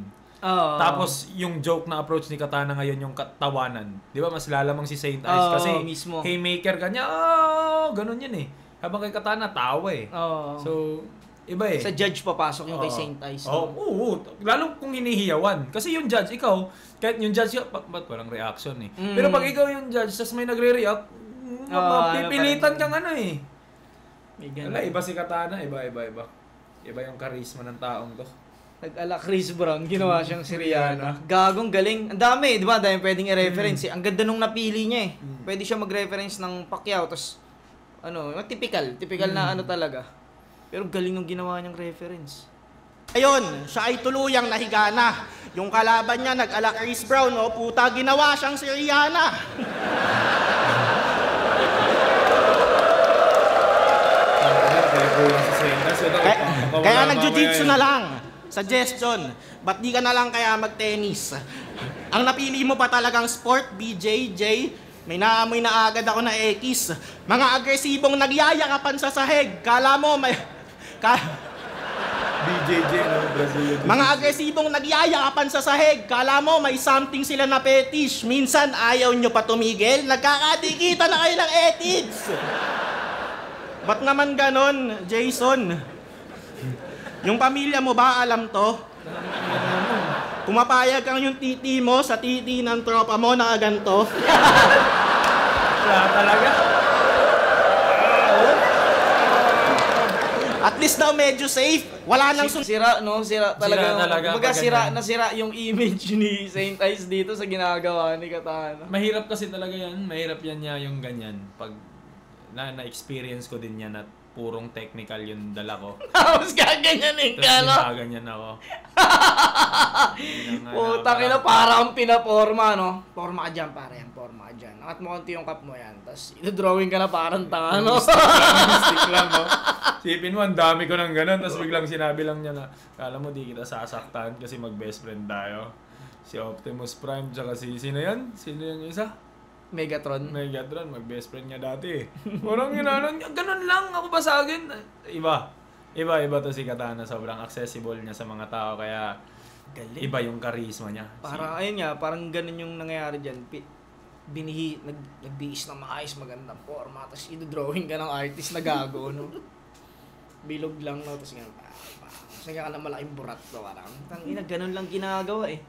Tapos yung joke na approach ni Katana ngayon yung tawanan. 'Di ba mas lalamang si Saint Ice kasi mismo. haymaker kanya, ganun yun eh. Habang kay Katana tawa eh. So iba eh. Sa judge papasok yung kay Saint Ice. Oo. Lalo kung hinihiyawan. Kasi yung judge, ikaw, kahit yung judge, ba't walang reaction eh. Pero pag ikaw yung judge, tas may nagre-react, pipilitan kang eh. Wala, iba si Katana, iba. Iba yung charisma ng taong to. Nag-ala Chris Brown, ginawa siyang si Rihanna. Gagong galing. Ang dami, di ba? Dami pwedeng i-reference. Ang ganda nung napili niya eh. Pwede siya mag-reference ng Pacquiao, tapos, typical na talaga. Pero galing nung ginawa niyang reference. Ayun, siya ay tuluyang nahiga na. Yung kalaban niya nag-ala Chris Brown, no? Puta, ginawa siyang si Rihanna. Kaya nag-jiu-jitsu na lang. Suggestion, ba't di ka na lang kaya mag-tennis? Ang napili mo pa talagang sport, BJJ, may naamoy na agad ako na X. Mga agresibong nagyayakapan sa sahig. Kala mo may... BJJ, no? Brazilian. Mga agresibong nagyayakapan sa sahig. Kala mo may something sila na fetish. Minsan ayaw nyo pa tumigil. Nagkakadikita na kayo ng ethics. Ba't naman ganon, Jason? Yung pamilya mo ba alam to? Pumapayag kang yung titi mo sa titi ng tropa mo na ganto. Wala talaga. At least daw medyo safe. Wala nang Sira, no? Sira talaga. Sira talaga. Kumbaga sira yung image ni Saint Ice dito sa ginagawa ni Katana. Mahirap kasi talaga yan. Mahirap yan niya yung ganyan. Pag na-experience ko din yan at purong technical yung dala ko. Tapos gaganyanin ka, no? Tapos gaganyan ako. Putang ina, parang pinaporma, no? Porma ka dyan, pare yan. Porma ka dyan. Angat mo konti yung cup mo yan. Tapos ito-drawing ka na parang tanga, no? Mystic lang, no? Sipin mo, ang dami ko ng ganun. Tapos biglang sinabi lang niya na, kala mo di kita sasaktan kasi mag-best friend tayo. Si Optimus Prime, tsaka sino yan? Sino yung isa? Megatron, mag-best friend niya dati. Parang ganun lang ako basagin. Iba to si Katana. Sobrang accessible niya sa mga tao. Kaya iba yung charisma niya. Parang, ayun nga, parang ganun yung nangyayari dyan. Nagbiis ng maayos, magandang forma. Tapos i-drawing ka ng artist na gago, no? Bilog lang, no? Tapos ganun, kasi ka na malaking burat, no? Parang, ganun lang ginagawa eh.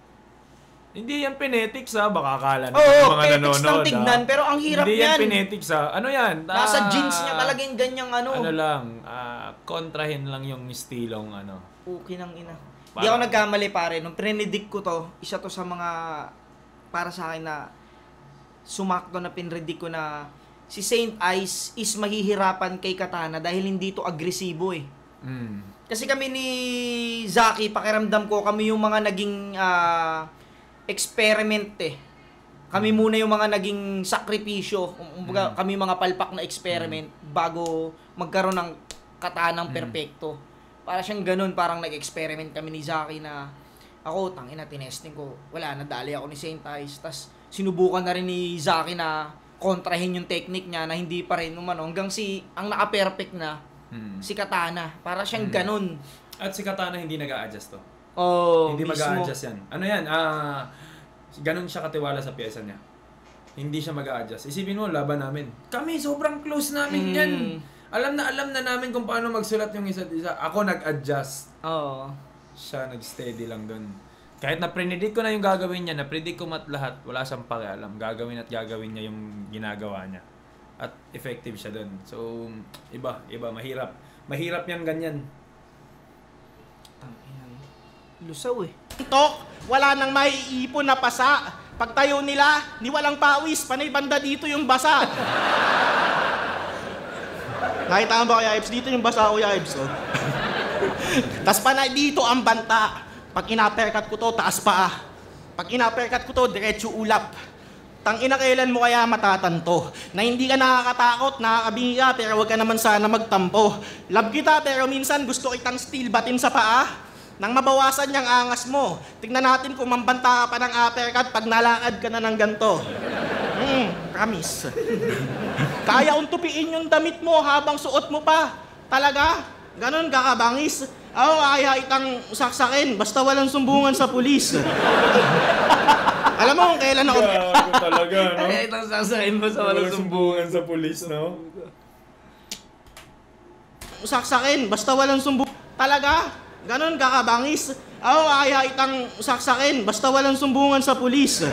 Hindi yan pinetics baka akala ng mga mga petics nanonood. ng tignan, pero ang hirap hindi yan. Hindi yan pinetics Ano yan? Nasa jeans niya talaga yung ganyang Ano lang, kontrahin lang yung estilong Okay nang ina. Hindi ako nagkamali pare, nung predict ko to, isa to sa mga, para sa akin na, sumakto na pinredict ko na, si Saint Ice is mahihirapan kay Katana dahil hindi to agresibo eh. Kasi kami ni Zaki, pakiramdam ko, kami yung mga naging, experiment eh. Kami muna yung mga naging sakripisyo, kami mga palpak na experiment bago magkaroon ng katanang perpekto. Para siyang ganun, parang nag-experiment kami ni Zaki na ako, tangina, tinesting ko. Wala, nadali ako ni Saint Ice. Tapos sinubukan na rin ni Zaki na kontrahin yung technique niya na hindi pa rin hanggang ang naka-perfect na si Katana. Para siyang ganun. At si Katana hindi nag-a-adjust to. Hindi mismo. mag-a-adjust yan. Ano yan? Ganun siya katiwala sa pyesa niya. Hindi siya mag-a-adjust. Isipin mo, laban namin. Kami, sobrang close namin yan. alam na namin kung paano magsulat yung isa't isa. Ako nag-adjust. Oo. Siya nag-steady lang doon. Kahit na-predict ko na yung gagawin niya, na-predict ko lahat, wala siyang pakialam. Gagawin niya yung ginagawa niya. At effective siya doon. So, iba, mahirap. Mahirap yan ganyan. Lusaw eh. Tok, wala nang maiipon na pasa. Pagtayo nila, ni walang pawis, panay banda dito yung basa. Nakita mo ba Kuya Ibs? Dito yung basa Kuya Ibs. Oh. Tas panay dito ang banta. Pag inaperkat ko to, taas paa. Pag inaperkat ko to, diretso ulap. Tangina kailan mo kaya matatanto? Na hindi ka nakakatakot, nakakabingi ka, pero wag ka naman sana magtampo. Love kita, pero minsan gusto kitang steel batin sa paa. Nang mabawasan niyang angas mo, tignan natin kung mambanta ka pa ng uppercut pag nalakad ka na ng ganto. Promise. Kaya kong tupiin yung damit mo habang suot mo pa. Talaga? Ganon ka kabangis? Oo, kaya itang saksakin, basta walang sumbungan sa pulis. Alam mo kung kailan ako... Gago talaga, no? Kaya itang sasakin mo sa walang sumbungan. sa pulis, no? Saksakin, basta walang sumbungan. Talaga? Ganon ka kabangis? Oo, kaya itang saksakin, basta walang sumbungan sa pulis.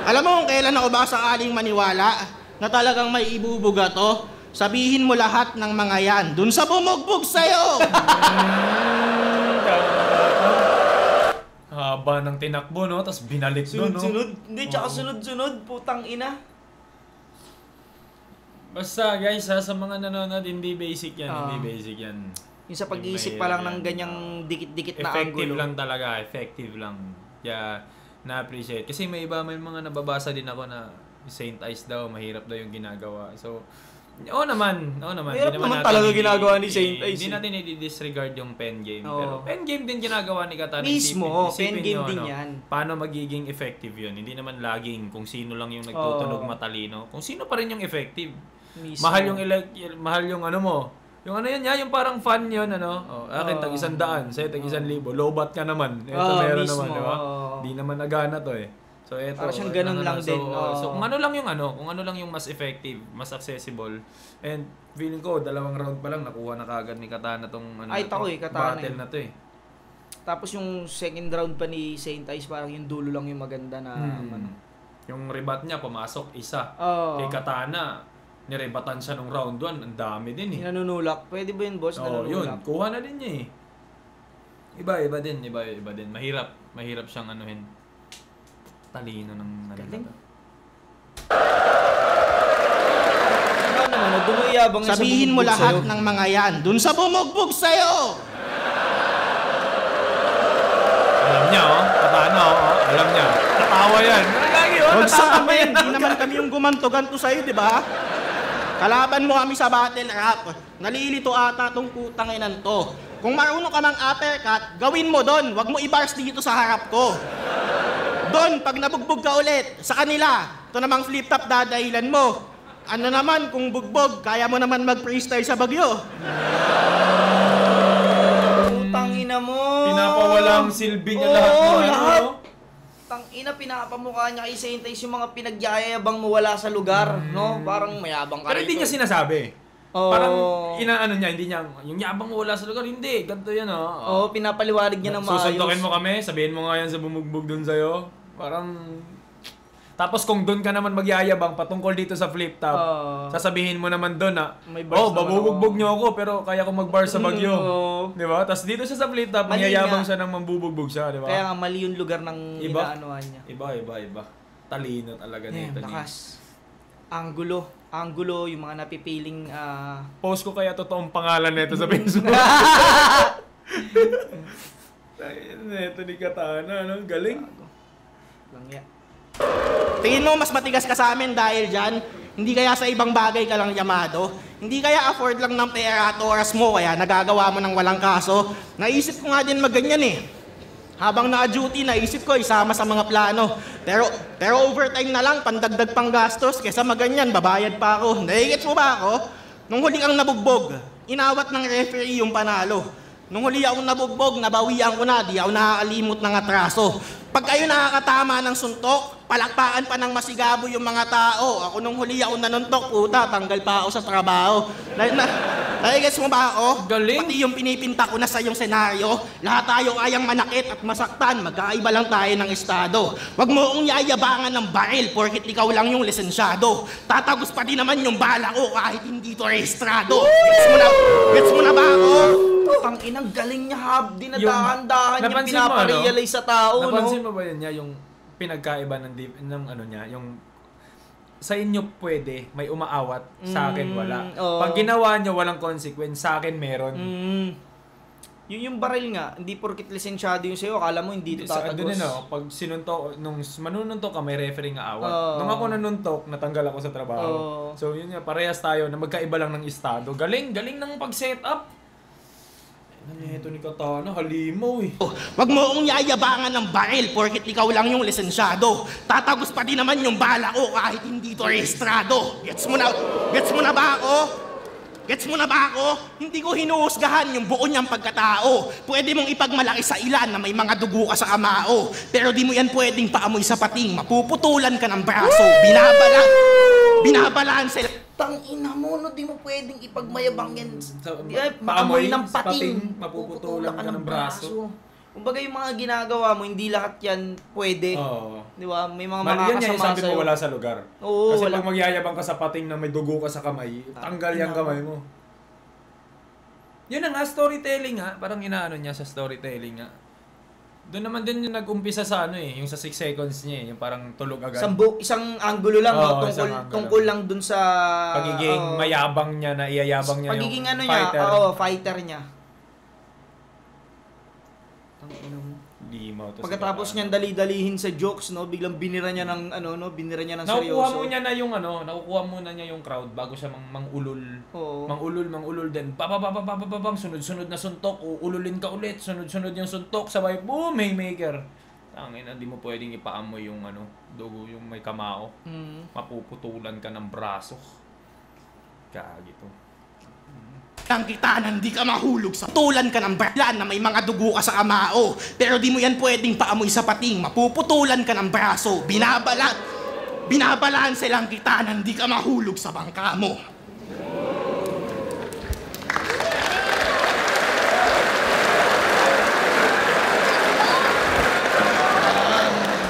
Alam mo kung kailan ako ba sakaling maniwala na talagang may ibubuga to? Sabihin mo lahat ng mga yan dun sa bumugbog sa'yo! Haba ng tinakbo, no? Tapos binalik doon, no? Sunod-sunod. Hindi, tsaka sunod-sunod. Putang ina. Basta, guys, sa mga nanonood, hindi basic yan. Hindi basic yan. Yung sa pag-iisip pa lang ng ganyang dikit-dikit na effective angulo. lang talaga. Effective lang. Kaya, na-appreciate. Kasi may mga nababasa din ako na Saint Ice daw, mahirap daw yung ginagawa. So, oo naman. Mahirap naman talaga ginagawa ni Saint Ice. Hindi natin i-disregard yung pen game. Oo. Pero pen game din ginagawa ni Katana. Mismo, Isipin pen game nyo, din yan. Paano magiging effective yun? Hindi naman laging kung sino lang yung nagtutunog matalino. Kung sino pa rin yung effective. Mismo. Mahal yung ano mo. Yung ano yan, yung parang fun yun, ano? Akin, tag 100, sa'yo tag 1,000. Lobat ka naman. Ito meron mismo. naman, di ba? Hindi naman nagana to eh. So ito, Parang siyang ganun lang din. So kung ano lang yung mas effective, mas accessible. And feeling ko, 2 round pa lang, nakuha na kagad ni Katana tong Katana battle na to eh. Tapos yung second round pa ni Saint Ice, parang yung dulo lang yung maganda na Yung rebat niya, pumasok, isa. Oo. Kay Katana, nirebatan siya nung round 1, ang dami din eh. Nanunulak. Pwede ba yun, boss? Yun, kuha na din niya eh. Iba din. Mahirap siyang anuhin. Talino ng galing. Ano, dumuyabang Sabihin mo lahat ng mga yan dun sa bumugbog sa'yo! Alam niya, Katana, alam niya. Tatawa yan. Huwag sa kami, hindi naman kami yung gumanto-ganto sa'yo, di ba? Kalaban mo kami sa battle rap. Nalilito ata tong putang inan to. Kung marunong ka mang uppercut, gawin mo doon. Huwag mo i-bars dito sa harap ko. Doon, pag nabugbog ka ulit, sa kanila, ito namang flip top dadahilan mo. Ano naman, kung bugbog, kaya mo naman mag-freestyle sa Bagyo. Putang ina mo. Pinapawala ang silbi niya lahat. Lahat. Tangina, pinapamukha niya kay Saint Ice yung mga pinagyayabang mo wala sa lugar, no? Parang mayabang ka. Pero hindi niya sinasabi. Oh. Parang inaano niya, hindi niya, yung yabang mo wala sa lugar, hindi, ganito yan Oo, pinapaliwanag niya ng maayos. Susuntokin mo kami, sabihin mo nga yan sa bumugbog dun sa'yo. Parang, tapos kung dun ka naman magyayabang patungkol dito sa flip top, sasabihin mo naman dun na, babubugbog niyo ako, pero kaya ko mag-bar sa Bagyo. Di ba? Tapos dito siya sa flip top, magyayabang siya nang mambubugbog siya, di ba? Kaya nga mali yung lugar ng inaanuhan niya. Iba. Talino talaga nito. Lakas. Angulo, yung mga napipiling... Post ko kaya totoong pangalan nito sa Facebook. Ito ni Katana, no? Galing. Langya. Tingin mo mas matigas ka sa amin dahil dyan? Hindi kaya sa ibang bagay ka lang yamado? Hindi kaya afford lang ng pera at oras mo kaya nagagawa mo ng walang kaso? Naisip ko nga din magganyan eh. Habang naka-duty, naisip ko isama sa mga plano. Pero overtime na lang, pandagdag pang gastos. Kesa maganyan, babayad pa ako. Naigits mo ba ako? Nung huli kang nabugbog, inawat ng referee yung panalo. Nung huli akong nabugbog, nabawian ko na, di ako nakakalimot ng atraso. Pag kayo nakakatama ng suntok, palakpakan pa ng masigabo yung mga tao. Ako nung huli ako nanuntok, puta, tanggal pa ako sa trabaho. Nagigets mo ba ako? Galing. Pati yung pinipinta ko na sa yung senaryo, lahat tayo kayang manakit at masaktan, magkaiba lang tayo ng estado. Huwag mo akong yayabangan ng baril porkit ikaw lang yung lisensyado. Tatagos pa din naman yung bala ko kahit hindi to rehistrado. Gets mo na ba ako? Ang inang galing niya, Hab. Dinadahan-dahan niya Napansin mo, pinaparealize sa tao, no? Napansin mo ba yun niya, yung pinagkaiba ng ano niya, yung sa inyo pwede, may umaawat, sa akin wala. Pag ginawa niyo, walang consequence, sa akin meron. Yung baril nga, hindi porkit lisensyado yung sa'yo, akala mo hindi ito tatagos. Doon pag sinuntok, nung manununtok ka, may referee nga awat. Nung ako nanuntok, natanggal ako sa trabaho. So yun nga, parehas tayo na magkaiba lang ng estado. Galing ng pag-set up. Ito ni Katana, halimaw eh. Wag mo akong yayabangan ng baril porkit ikaw lang yung lisensyado. Tatagos pa din naman yung bala ko kahit hindi to rehistrado. Gets mo na ba ako? Gets mo na ba ako? Hindi ko hinuhusgahan yung buo niyang pagkatao. Pwede mong ipagmalaki sa ilan na may mga dugo ka sa kamao. Pero di mo yan pwedeng paamoy sa pating. Mapuputulan ka ng braso. Binabalaan sila. Tangina mo, no, di mo pwedeng ipagmayabang yan. Paamoy ng pating. Mapuputulan ka ng braso. Kumbaga yung mga ginagawa mo, hindi lahat yan pwede. Di ba? May mga yan yung makakasama sabi sa'yo. mo wala sa lugar. Oo, kasi wala. pag magyayabang ka sa pating na may dugo ka sa kamay, tanggal yung kamay mo. Yun na nga, storytelling ha. Parang inaano niya sa storytelling ha. Doon naman din yung nag-umpisa sa yung sa 6 seconds niya yung parang tulog agad. Isang angulo lang, no? Tungkol lang dun sa... Pagiging mayabang niya na iyayabang niya pagiging yung fighter. fighter. Fighter niya. Limaw to. Pagkatapos niyan dali-dalihin sa jokes, no, biglang binira niya ng seryoso. Nakukuha muna niya yung crowd bago siya mangulol. Oo. Mangulol din. Babang sunod-sunod na suntok, uululin ka ulit, sunod-sunod yung suntok, sabay boom, haymaker. Tangina, di mo pwedeng ipaamoy yung dugo, yung may kamao. Mapuputulan ka ng braso. Kagito. Tang kita nang di ka mahulog sa tulan ka ng barlan na may mga dugo ka sa kamao. Pero di mo yan pwedeng paamoy sa pating. Mapuputulan ka ng braso. Binabalaan silang kita nang di ka mahulog sa bangka mo.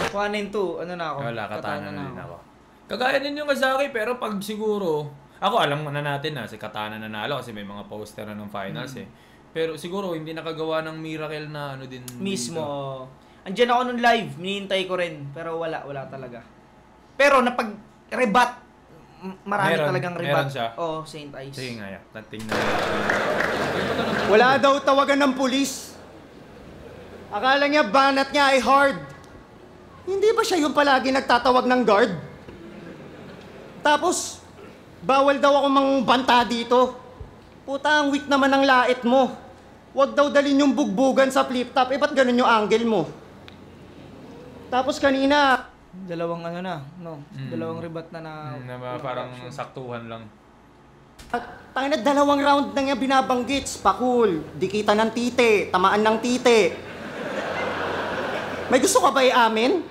1 and 2, ano na ako? Wala, Katana na din ako. Kagaya din yung Kazaki, pero pag siguro, ako alam na natin na si Katana nanalo kasi may mga poster na ng finals eh. Pero siguro hindi nakagawa ng miracle na ano din Mismo. dito. Andiyan ako nung live, minihintay ko rin, pero wala talaga. Pero napag-rebat, marami talagang rebat. Meron siya. Oo, Saint Ice. Sige nga, tingnan. Wala daw tawagan ng pulis. Akala niya banat niya ay hard. Hindi ba siya yung palagi nagtatawag ng guard? Tapos, bawal daw ako mangbanta dito. Puta, ang weak naman ng lait mo. Huwag daw dalhin yung bugbugan sa flip top. Ba't ganun yung angle mo? Tapos kanina... Dalawang dalawang rebat na parang saktuhan lang. Tangina, 2 round na nga binabanggit. Pakul, dikita ng tite, tamaan ng tite. May gusto ka ba i-amin?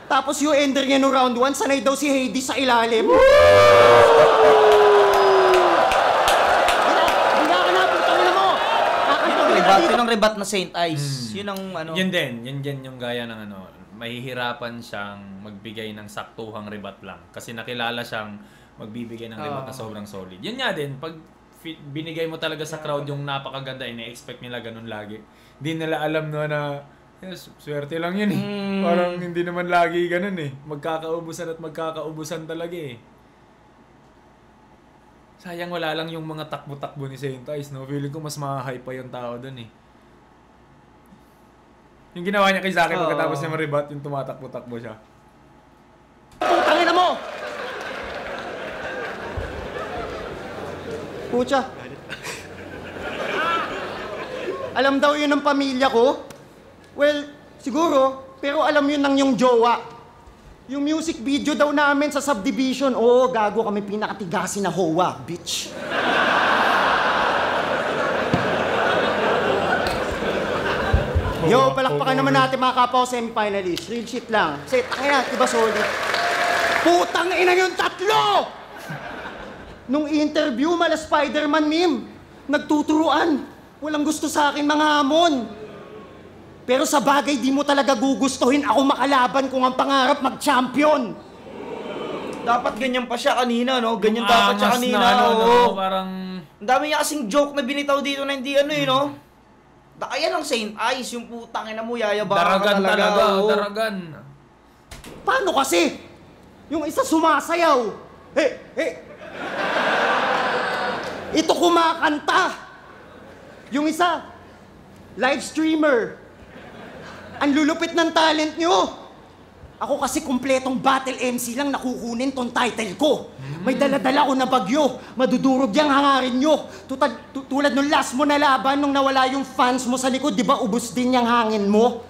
Tapos yung ender niya no round 1, sanay daw si Hades sa ilalim. Yun ang rebat na Saint Ice. Yun ang Yun din yung gaya ng mahihirapan siyang magbigay ng saktuhang rebat lang. Kasi nakilala siyang magbibigay ng rebat na sobrang solid. Yun nga din, pag binigay mo talaga sa crowd yung napakaganda, ine-expect nila ganun lagi. Hindi nila alam na yes, swerte lang yun eh. Parang hindi naman lagi ganun eh. Magkakaubusan talaga eh. Sayang wala lang yung mga takbo-takbo ni Saint Ice, no? Feeling ko mas ma-hype pa yung tao dun eh. Yung ginawa niya kay Zaki pagkatapos niya maribat, yung tumatakbo-takbo siya. Tangina mo! Pucha. Alam daw yun ng pamilya ko? Well, siguro, pero alam yun ng yung jowa. Yung music video daw namin sa Subdivision, gago kami pinakatigasin na hoa, bitch. Yo, palakpakan naman natin mga kapwa ko semifinalist. Real shit lang. Kasi tangina, diba solid? Putang ina yung tatlo! Nung interview, mala Spider-Man meme, nagtuturuan. Walang gusto sa akin mga hamon. Pero sa bagay, di mo talaga gugustuhin ako makalaban kung ang pangarap mag-champion. Dapat ganyan pa siya kanina, no? Ganyan dapat siya kanina. Parang... Ang dami niya kasing joke na binitaw dito na hindi no? Ayan ang Saint Ice, yung putang ina mo, yayabangan ka talaga. Daragan. Paano kasi? Yung isa sumasayaw. Ito kumakanta. Yung isa, live streamer. Ang lulupit ng talent nyo. Ako kasi kumpletong battle MC lang nakukunin tong title ko. May dala-dala ko na bagyo. Madudurog yung hangarin nyo. Tulad nung last mo na laban, nung nawala yung fans mo sa likod, di ba ubos din yung hangin mo?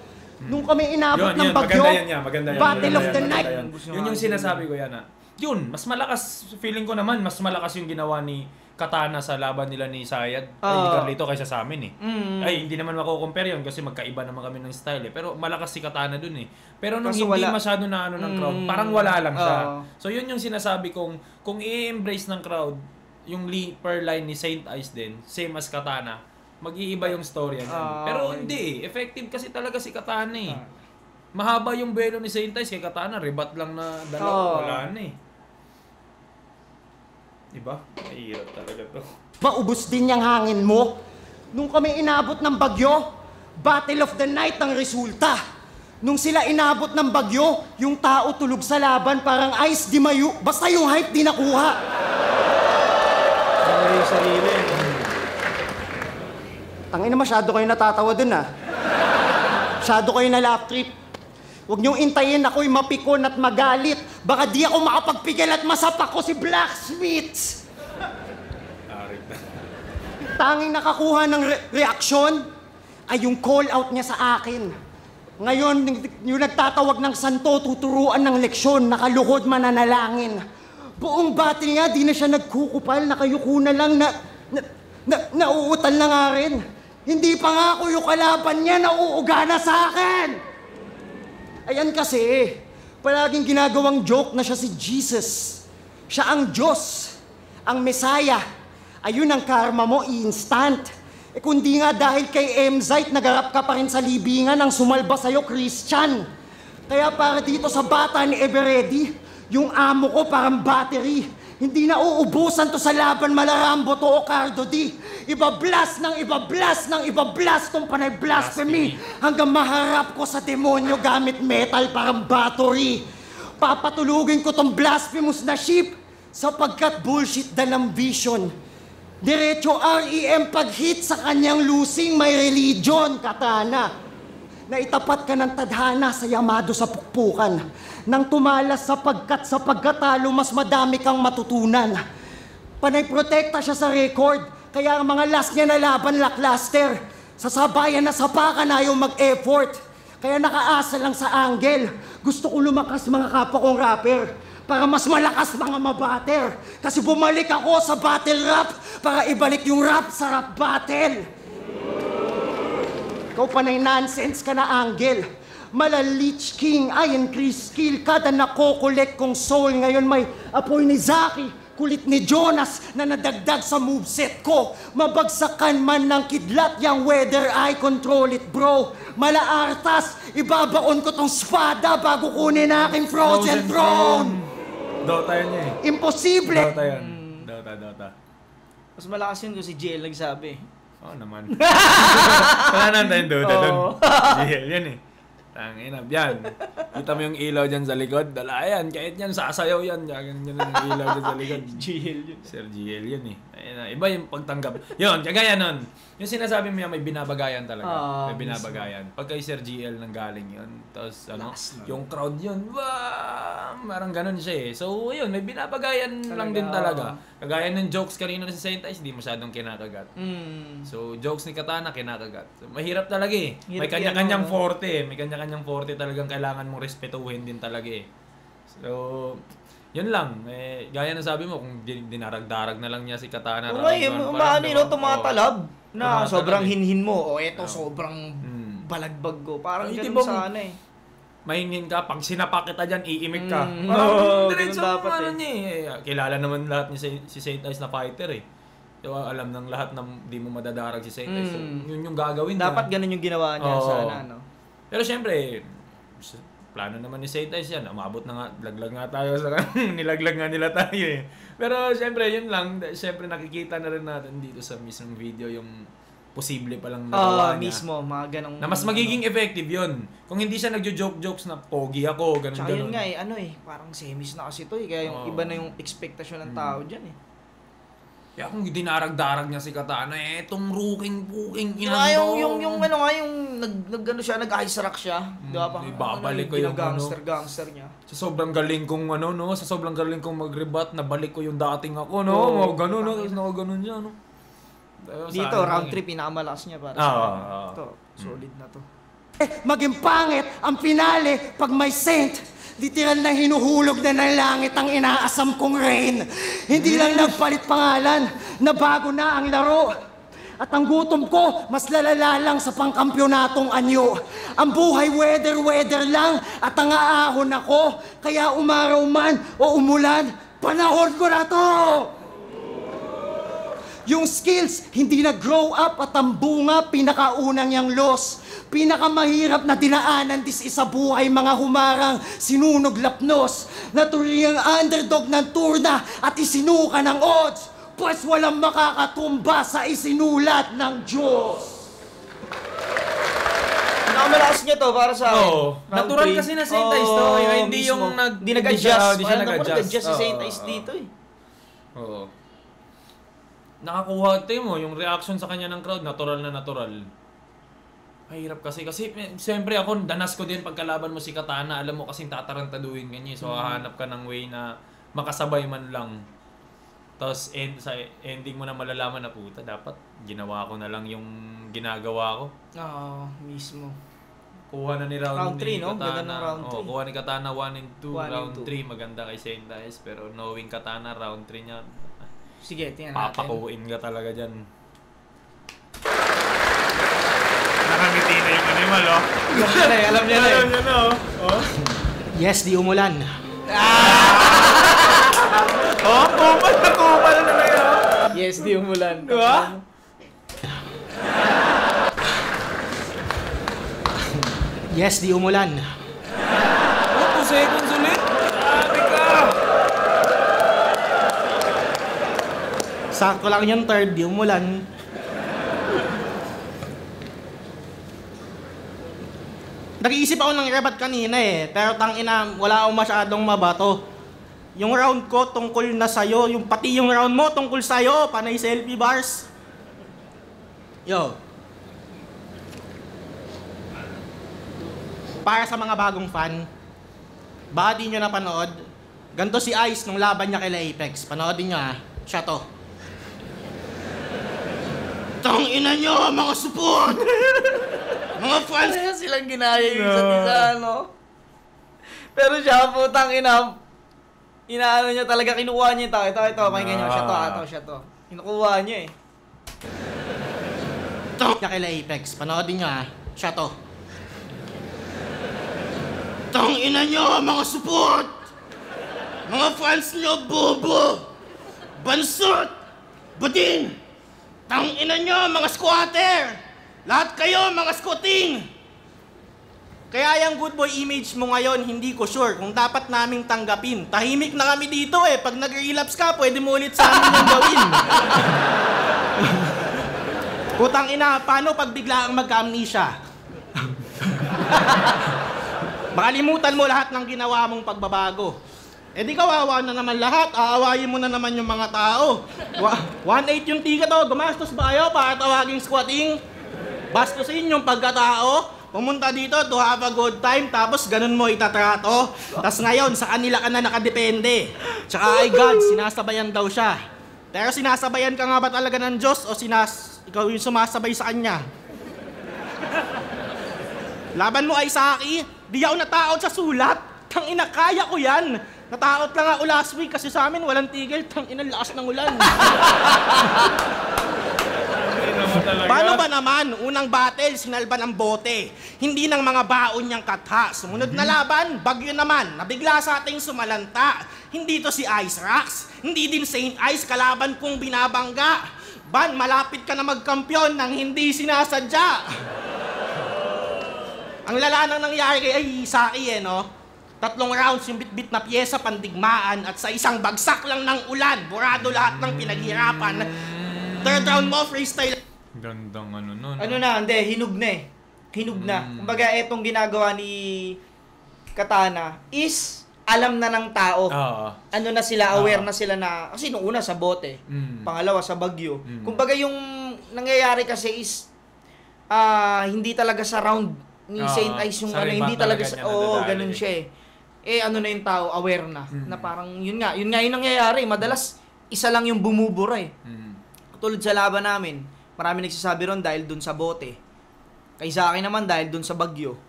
Nung kami inabot ng bagyo, maganda yan. Battle of the Night. Yun yung sinasabi ko yan. Yun, mas malakas, feeling ko naman, mas malakas yung ginawa ni Katana sa laban nila ni Sayad, ni Carlito kaysa sa amin eh. Ay, hindi naman mako-compare yun kasi magkaiba naman kami ng style eh. Pero malakas si Katana dun eh. Pero nung hindi masyado na ano ng crowd, parang wala lang siya. So yun yung sinasabi kong, kung i-embrace ng crowd, yung per line ni Saint Ice din, same as Katana, mag-iiba yung story yan. Pero hindi eh. Effective kasi talaga si Katana eh. Mahaba yung buwelo ni Saint Ice kay Katana, rebat lang na dalawa, wala na eh. Diba? Mahirap talaga to. Maubos din yung hangin mo. Nung kami inabot ng bagyo, Battle of the Night ang resulta. Nung sila inabot ng bagyo, yung tao tulog sa laban parang ice di mayu. Basta yung hype di nakuha. Ano yung sarili? Tangina, masyado kayo natatawa dun ah. Masyado kayo na laugh trip. Huwag niyong intayin ako'y mapikon at magalit. Baka di ako makapagpigil at masapak ko si Blacksmith. Tanging nakakuha ng reaksyon ay yung call out niya sa akin. Ngayon, yung nagtatawag ng santo, tuturuan ng leksyon, nakaluhod mananalangin. Buong battle nga, di na siya nagkukupal, nakayuko na lang nauutal na nga rin. Hindi pa nga ako yung kalaban niya, nauuga na sa akin. Ayan kasi, palaging ginagawang joke na siya si Jesus. Siya ang Diyos, ang Messiah. Ayun ang karma mo, instant. Kundi nga dahil kay Emzite, nagarap ka pa rin sa libingan ng sumalba sa'yo, Christian. Kaya para dito sa bata ni Everready, yung amo ko parang battery. Hindi na uubusan to sa laban Malarambo to o Cardo D. Iba-blast tong panay blasphemy hanggang maharap ko sa demonyo gamit metal parang battery. Papatulugin ko tong blasphemous na ship sapagkat bullshit dal ang vision. Diretso REM pag-hit sa kanyang losing may religion, Katana. Naitapat ka ng tadhana sa Yamado sa pukpukan. Nang tumalas sa pagkatalo, mas madami kang matutunan. Panay-protekta siya sa record, kaya ang mga last niya na laban lackluster. Sa sabayan na sapakan ayaw mag-effort. Kaya nakaasa lang sa angle. Gusto ko lumakas mga kapwa kong rapper para mas malakas mga mabatter. Kasi bumalik ako sa battle rap para ibalik yung rap sa rap battle. Ikaw panay nonsense ka na, Angel. Mala-Lich King, Iron Chris Kill, kada nakokolek kong soul. Ngayon may apoy ni Zaki, kulit ni Jonas na nadagdag sa moveset ko. Mabagsakan man ng kidlat, yung weather, I control it, bro. Mala-Artas, ibabaon ko tong spada bago kunin aking frozen throne. Dota yan eh. Imposible. Dota yan. Dota. Mas malakas yun kung si JL nagsabi. Oo naman. Wala naman tayong Dota dun. Yan eh. Tangina, yan. Kita mo yung ilaw dyan sa likod. Dala yan. Kahit yan, sasayaw yan. Yan yung ilaw dyan sa likod. GL yun. Sir GL yun eh. Ayun, iba yung pagtanggap. Yun, kagaya nun. Yung sinasabi mo yan, may binabagayan talaga. May binabagayan. Pag kay Sir GL nang galing yun. Tapos ano, yung crowd yun, parang ganun siya eh. So yun, may binabagayan lang din talaga. Kagaya ng jokes kanina sa Saint Ice, di masyadong kinakagat. So jokes ni Katana, kinakagat. So, mahirap talaga eh. May kanya-kanyang forte eh. May kanya-kanyang forte talagang kailangan mong respetuhin din talaga eh. So, yun lang. Eh, gaya na sabi mo, kung dinarag-darag na lang niya si Katana. Tumatalab na sobrang hinhin mo. O eto, sobrang balagbag ko. Parang Ay, ganun tibong, sa ano eh. Mahingin ka, pag sinapak kita dyan, iimik ka. No, Diretso ganun dapat ano niya eh. Kilala naman lahat ni si Saint Ice na fighter eh. So, alam ng lahat na di mo madadarag si Saint Ice. So, yun yung gagawin niya. Dapat ganun yung ginawa niya sana, no? Pero syempre, plano naman ni Saint Ice yan. Umabot na nga, laglag nga tayo sa nilaglag nga nila tayo eh. Pero syempre, yun lang. Syempre, nakikita na rin natin dito sa mismong video yung posible palang nagawa niya. Mismo, mga ganong... Na mas magiging effective yun. Kung hindi siya nagjo-joke-jokes na pogi ako, ganun. Tsaka yun nga eh, ano eh, parang semis na kasi to eh. Kaya yung iba na yung expectation ng tao dyan eh. Kaya kung dinarag-darag niya si Katana, etong ruking-puking Yung ano nga, yung nag-ano siya, nag-ice rock siya. Di ba? Ibabalik ko yung gangster niya. Sa sobrang galing kong sa sobrang galing kong mag-rebat, nabalik ko yung dating ako, no? Mga ganun, no? Tapos nakaganon siya, no? Dito, round 3, pinakamalakas niya para sa ito. Solid na to. Maging pangit ang finale pag may Saint. Literal na hinuhulog na ng langit ang inaasam kong rain. Hindi lang nagpalit pangalan, na bago na ang laro. At ang gutom ko, mas lalala lang sa pangkampyonatong anyo. Ang buhay weather lang at ang aahon ako. Kaya umaraw man o umulan, panahon ko na to! Yung skills, hindi na-grow up at ang bunga, pinakaunang yang loss. Pinakamahirap na dinaanan dis isa buhay mga humarang sinunog lapnos. Naturi ang underdog ng turna at isinuka ng odds. Pues walang makakatumba sa isinulat ng Diyos. Pinakamalakas niya to para sa akin. Natural kasi na Saint Ice to. Hindi yung Hindi nag-adjust. Hindi siya nag-adjust. Nag-adjust si Saint Ice dito eh. Oo. Nakakuha mo yung reaction sa kanya ng crowd, natural na natural. Mahirap kasi siyempre ako, danas ko din pagkalaban mo si Katana, alam mo kasing tatarantaduhin ganyan. So hahanap ka ng way na makasabay man lang. Tapos sa ending mo na malalaman na puta, dapat ginawa ko na lang yung ginagawa ko. Oo, mismo. Kuha na ni round 3, no? Katana. Ganda ng round 3. Kuha ni Katana 1 and 2, 1 and round 2. 3 maganda kay Saint Ice, pero knowing Katana round 3 niya, sige, tingnan natin. papakuin ka talaga dyan. Nakangiti na yung animal, oh. Alam niya na. Alam niya na, oh. Yes, di umulan. Kupal na ngayon. Yes, di umulan. Diba? Yes, di umulan. 2 seconds ulit. Grabe ka. Sakto lang yung third, di umulan. Nag-iisip ako ng rebat kanina eh, pero tangina, wala akong masyadong mabato. Yung round ko tungkol na sa'yo, yung pati yung round mo tungkol sa'yo, panay selfie bars. Yo. Para sa mga bagong fan, baka di nyo napanood, ganito si Ice nung laban niya kay Apex. Panoodin nyo ah, siya to. Tangina nyo, mga support! Mga fans! Kaya silang ginaya yung isa't isa, no? Pero siya, putang inaano niya talaga, kinukuha niya ito. Ito, pakinggan niyo. Siya to. Kinukuha niya eh. Niya kay Apex. Panoodin nyo ah, siya to. Tangina nyo, mga support! Mga fans nyo, bobo! Bansot! Buding! Tangina nyo, mga squatter! Lahat kayo, mga squatting! Kaya yung good boy image mo ngayon, hindi ko sure kung dapat naming tanggapin. Tahimik na kami dito eh. Pag nag-relapse ka, pwede mo ulit sa amin yung gawin. Putang ina, paano pag bigla ang magka-amnesia? Makalimutan mo lahat ng ginawa mong pagbabago. Eh di kawawa na naman lahat, aawayin mo na naman yung mga tao. 1.8 yung ticket o, gumastos ba kayo para tawaging squatting? Bastusin yung pagkatao, pumunta dito to have a good time, tapos ganun mo itatrato. Tapos ngayon, sa kanila ka na nakadepende. Tsaka ay God, sinasabayan daw siya. Pero sinasabayan ka nga ba talaga ng Diyos o ikaw yung sumasabay sa Kanya? Laban mo ay Saki, di ako natakot sa sulat. Tangina, kaya ko yan. Natakot lang ako last week kasi sa amin walang tigil. Tangina, lakas ng ulan. naman talaga. Paano ba naman? Unang battle, sinalba ng bote. Hindi ng mga baon niyang katha. Sumunod na laban, bagyo naman. Nabigla sa ating sumalanta. Hindi to si Ice Rocks. Hindi din Saint Ice, kalaban kong binabangga. Ban, malapit ka na magkampyon nang hindi sinasadya. Ang lala nang nangyari kay Isaki no? 3 rounds yung bit-bit na pyesa pandigmaan at sa isang bagsak lang ng ulan, burado lahat ng pinaghirapan. 3rd round mo, freestyle. Gandang ano nun. Ano na, hindi, hinug na eh. Hinug na. Kumbaga, etong ginagawa ni Katana is alam na ng tao. Ano na sila, aware na sila na, kasi nung una sa bote, pangalawa sa bagyo. Kumbaga yung nangyayari kasi is, hindi talaga sa round ni Saint Ice yung ano, hindi talaga sa, ganun siya eh. Eh ano na yung tao, aware na. Na parang, yun nga yung nangyayari. Madalas, isa lang yung bumubura eh. Tulad sa laban namin, marami nagsasabi ron dahil dun sa bote. Kay sa akin naman dahil dun sa bagyo.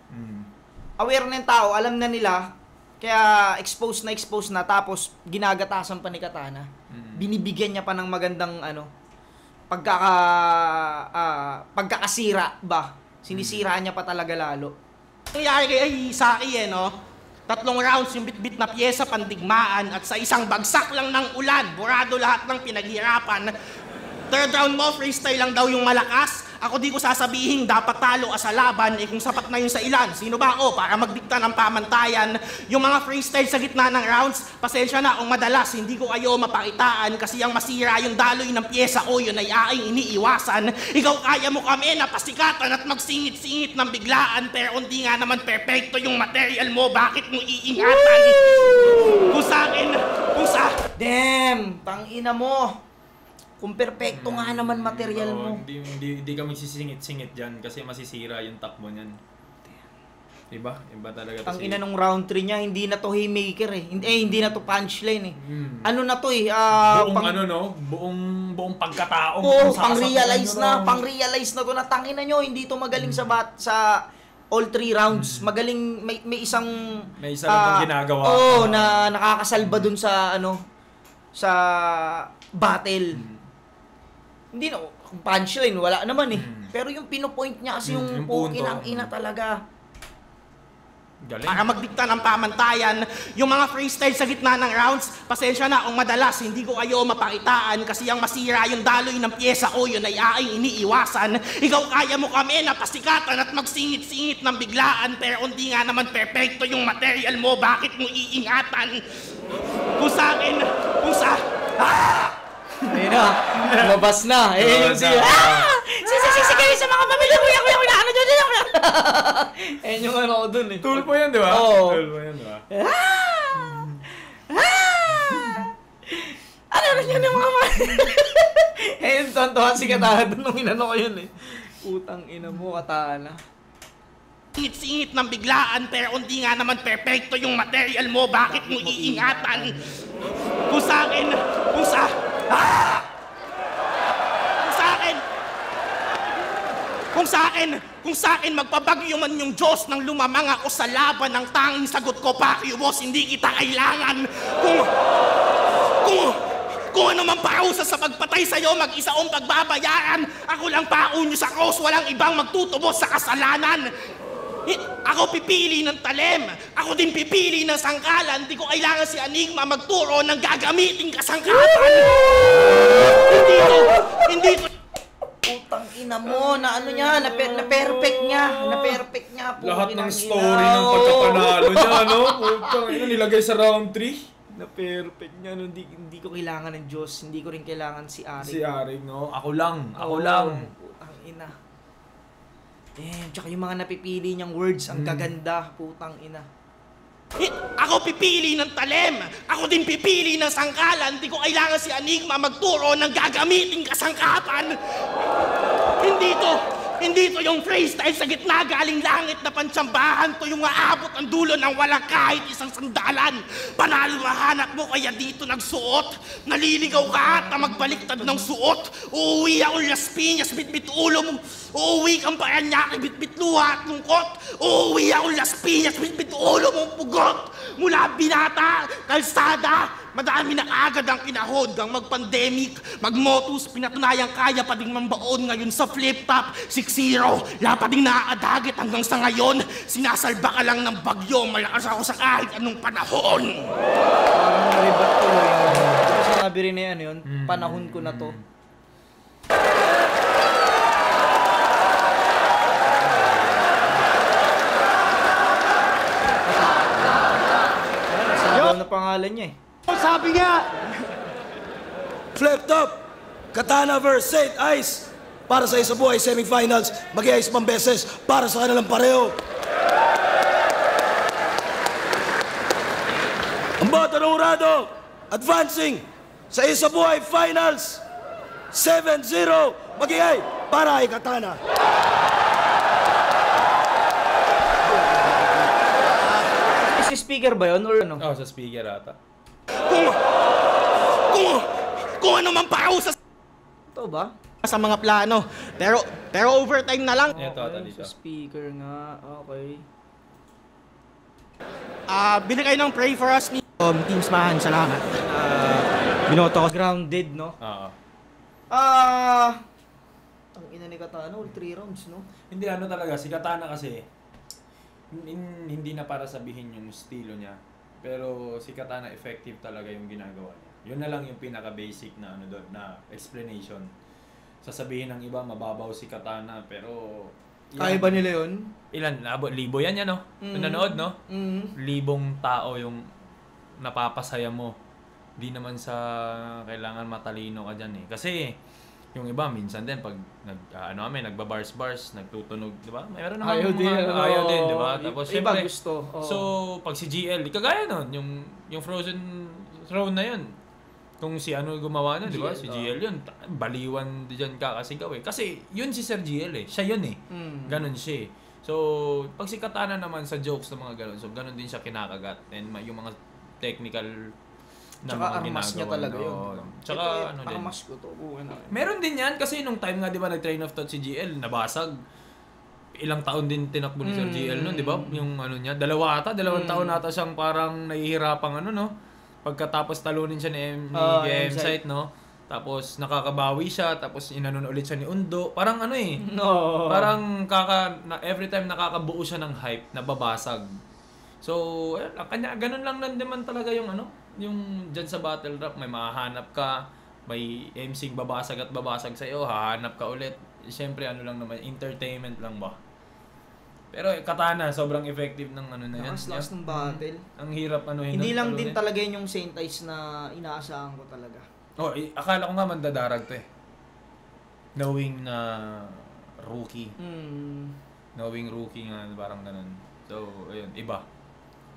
Aware na yung tao, alam na nila, kaya exposed na, tapos ginagatasan pa ni Katana. Binibigyan niya pa ng magandang pagkakasira ba? Sinisiraan niya pa talaga lalo. Nangyari kay Isaki no? 3 rounds yung bit-bit na pyesa pandigmaan at sa isang bagsak lang ng ulan, burado lahat ng pinaghirapan. 3rd round mo, freestyle lang daw yung malakas. Ako di ko sasabihin dapat talo sa laban, kung sapat na yun sa ilan. Sino ba ako para magdikta ng pamantayan? Yung mga freestyle sa gitna ng rounds, pasensya na kung madalas hindi ko kayo mapakitaan kasi ang masira yung daloy ng pyesa ko, yun ay aking iniiwasan. Ikaw kaya mo kami na pasikatan at magsingit-singit ng biglaan, pero hindi nga naman perfecto yung material mo, bakit mo iingatan? Kung sa akin, Damn! Tangina mo! Kung perfecto nga naman material mo. Hindi ka magsisingit-singit dyan kasi masisira yung takbo niyan. Diba? Iba talaga Ang ina nung round 3 niya, hindi na to haymaker eh. Hindi na to punchline eh. Ano na to eh. Buong pagkataong. Pang-realize na to na tangina nyo, hindi to magaling sa all 3 rounds. Magaling, may isang ginagawa. Na nakakasalba dun sa sa battle. Hindi na, kung punchline, wala naman eh. Pero yung pinopoint niya kasi yung inang-ina talaga. Galing. Para magdikta ng pamantayan, yung mga freestyle sa gitna ng rounds, pasensya na kung madalas hindi ko kayo mapakitaan kasi ang masira yung daloy ng pyesa ko, yun ay aking iniiwasan. Ikaw kaya mo kami na pasikatan at magsingit-singit ng biglaan, pero hindi nga naman perfecto yung material mo, bakit mo iingatan? Kung sa akin, ayun na, labas na. Yung siya. Sisi kayo sa mga pamilya ko. Ano dyan? Ayun yung ko dun eh. Tulpo yan, di ba? Oo. Tulpo yan, di ba? Ano yan yung mga ayun, tontohan si Katana dun nung ko yun eh. Putang ina mo, Katana. Singit-singit ng biglaan, pero hindi nga naman perfecto yung material mo, bakit mo iingatan? Kung sa akin magpabagyo man yung Diyos nang lumamang ako sa laban, ang tanging sagot ko, Pacquiao boss, hindi kita kailangan. Kung ano man parusa sa pagpatay sa'yo, mag-isa kong pagbabayaran. Ako lang pao nyo sa cross, walang ibang magtutubos sa kasalanan. Ako pipili ng talim. Ako din pipili ng sangkalan. Di ko kailangan si Enigma magturo ng gagamiting kasangkapan. Hindi to. Putang ina mo, na ano niya, na-perfect niya. Lahat ng story ng pagkapanalo niya, Putang ina, nilagay sa round 3. Na-perfect niya, hindi ko kailangan ng Diyos. Hindi ko rin kailangan si Arik. Si Arik, Ako lang. Putang ina. Damn, tsaka yung mga napipili niyang words, ang gaganda, putang ina. Ako pipili ng talim. Ako din pipili ng sangkalan. Di ko kailangan si Enigma magturo ng gagamiting kasangkapan. Hindi to yung freestyle sa gitna galing langit na pantsambahan. To yung aabot ang dulo ng walang kahit isang sandalan. Panalo mahanap mo kaya dito nagsuot. Naliligaw ka at magbaliktad ng suot. Uuwi ako Las Piñas, bitbit ulo mo. Uuwi kang Paranaque, bitbit luha at lungkot. Uuwi ako Las Piñas, bitbit ulo mong pugot. Mula binata, kalsada, Madami na agad ang kinahod ang mag-pandemic, mag-motus, pinatunayang kaya pa ding mambaon ngayon sa flip-top, 6-0, la pa ding naaadagit hanggang sa ngayon, sinasalba ka lang ng bagyo, malakas ako sa kahit anong panahon. Parang naribat tuloy. Ito sinabi rin na yan yun, panahon ko na to. Sabi na pangalan niya eh. Sabi nga! Flip top! Katana vs. Saint Ice! Para sa isa buhay semifinals, mag-i-ice pang beses para sa kanilang pareho. Ang Bata ng Urado, advancing sa isa buhay finals, 7-0, mag-i-ay para kay Katana. Si speaker ba yun or ano? Oh, sa speaker ata. Kung ano man pausa Ito ba? Sa mga plano. Pero overtime na lang. Ito ata dito. Sa speaker nga, okay. Bili kayo ng Pray For Us ni Team Smahan. Salamat. Binoto ko. Grounded, no? Oo. Ang ina ni Katana, all 3 rounds, no? Hindi ano talaga, si Katana kasi hindi na para sabihin yung estilo niya. Pero si Katana effective talaga yung ginagawa niya. Yun na lang yung pinaka-basic na ano doon, na explanation. Sasabihin ng iba, mababaw si Katana, pero... Kaya ba nila yun? Ilan? Libo yan no? Nanonood, no? Libong tao yung napapasaya mo. Di naman sa kailangan matalino ka dyan eh. Kasi yung iba, minsan din, pag nagbabars-bars, nagtutunog, di ba? Mayroon naman ayaw din, di ba? Tapos iba syempre, gusto. Oh. So, pag si GL, kagaya nun, yung Frozen Throne na yun, kung si ano gumawa na, di ba? Si GL yun, baliwan diyan kakasigaw eh. Kasi yun si Sir GL eh, siya yun eh. Ganon siya eh. So, pag si Katana naman sa jokes na mga ganon, so ganon din siya kinakagat. And yung mga technical na tsaka mga armas niya talaga yun. Tsaka ito, ano din. armas ko to. Meron din yan kasi nung time nga di ba nag-train of thought si GL, nabasag. Ilang taon din tinakbo ni Sir GL nun, di ba? Yung ano niya, dalawang taon ata siyang parang nahihirapang ano no. Pagkatapos talunin siya ni M-Site, no? Tapos nakakabawi siya, tapos inanon ulit siya ni Undo. Parang ano eh. No. Parang every time nakakabuo siya ng hype, nababasag. So, kanya ganun lang naman talaga yung ano, yung dyan sa battle rap, may mahahanap ka, may MC babasag at babasag sa iyo, hahanap ka ulit. Siyempre ano lang naman, entertainment lang ba. Pero Katana, sobrang effective ng ano na yan. Last ng battle. Ang hirap ano Hindi lang din talaga yun yung Saint Ice na inaasahan ko talaga. Oh, akala ko nga mandadarag to eh. Knowing na rookie. Knowing rookie nga, parang ganun. So, ayun, iba.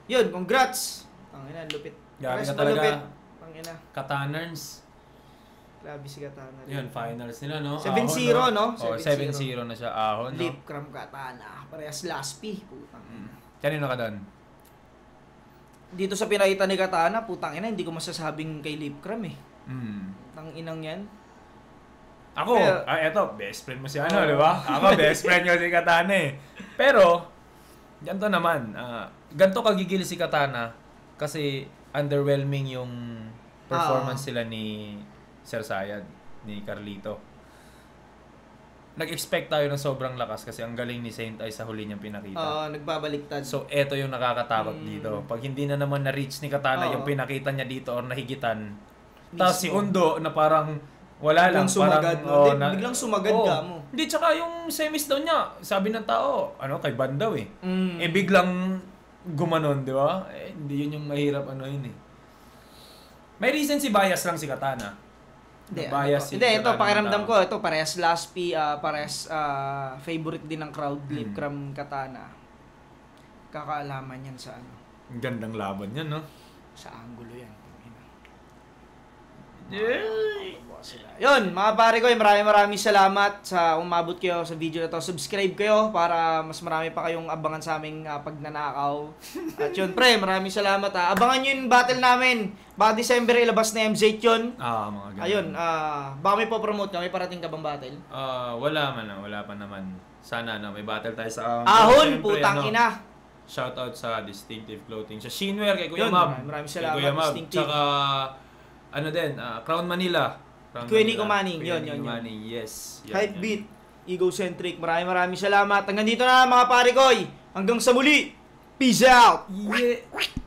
Yun, congrats! Ang ina, lupit. Grabe Rest ka talaga. malupit. Ang ina. Kataners. Grabe si Katana. Yun, finals nila, no? 7-0, no? Oh, 7-0 na siya, ahon, no? Lip cram Katana. Parehas Laspi. Putang. Kanino ka doon? Dito sa pinakita ni Katana, putang ina, hindi ko masasabing kay Lip cram eh. Tang inang yan. Ako, eto, best friend mo si ano, di ba? Ako, best friend ko si Katana eh. Pero, ganito naman, ganito kagigil si Katana kasi underwhelming yung performance sila ni Sir Sayad, ni Carlito. Nag-expect tayo ng sobrang lakas kasi ang galing ni Saint Ice sa huli niyang pinakita. Nagbabaliktad. So, eto yung nakakatakot dito. Pag hindi na naman na-reach ni Katana yung pinakita niya dito or nahigitan, tapos si Undo na parang wala lang. Sumagad, parang, biglang sumagad ka mo. Hindi, tsaka yung semis daw niya, sabi ng tao, kay Van daw eh. Biglang gumanon, di ba? Hindi yun yung mahirap yun eh. May reason si bias lang si Katana. Hindi, ito pakiramdam ko, ito parehas Laspi, parehas favorite din ng crowd, Lip cram Katana. Kakaalaman yan sa ano. Ang gandang laban yan, no? Sa angulo yan. Yun, mga pare ko, maraming salamat sa umabot kayo sa video na to. Subscribe kayo para mas marami pa kayong abangan sa aming pagnanakaw. At yun, pre, maraming salamat. Abangan nyo yung battle namin. Baka December ilabas na MZ yun. Mga ganun. Ayun, baka may po-promote ka. May parating ka bang battle? Wala pa naman. Sana may battle tayo sa Ahon, putang ina. shoutout sa Distinctive Clothing. Sa Shinwear, kay Kuya Yun, Mab. maraming Kay salamat, Kuya Mab. Distinctive. Tsaka, ano din, Crown Manila. Kuya Nico Manning, yun. Yes. Hype Beat, Egocentric, maraming salamat. Hanggang dito na mga pare koy. Hanggang sa muli. Peace out! Yeah.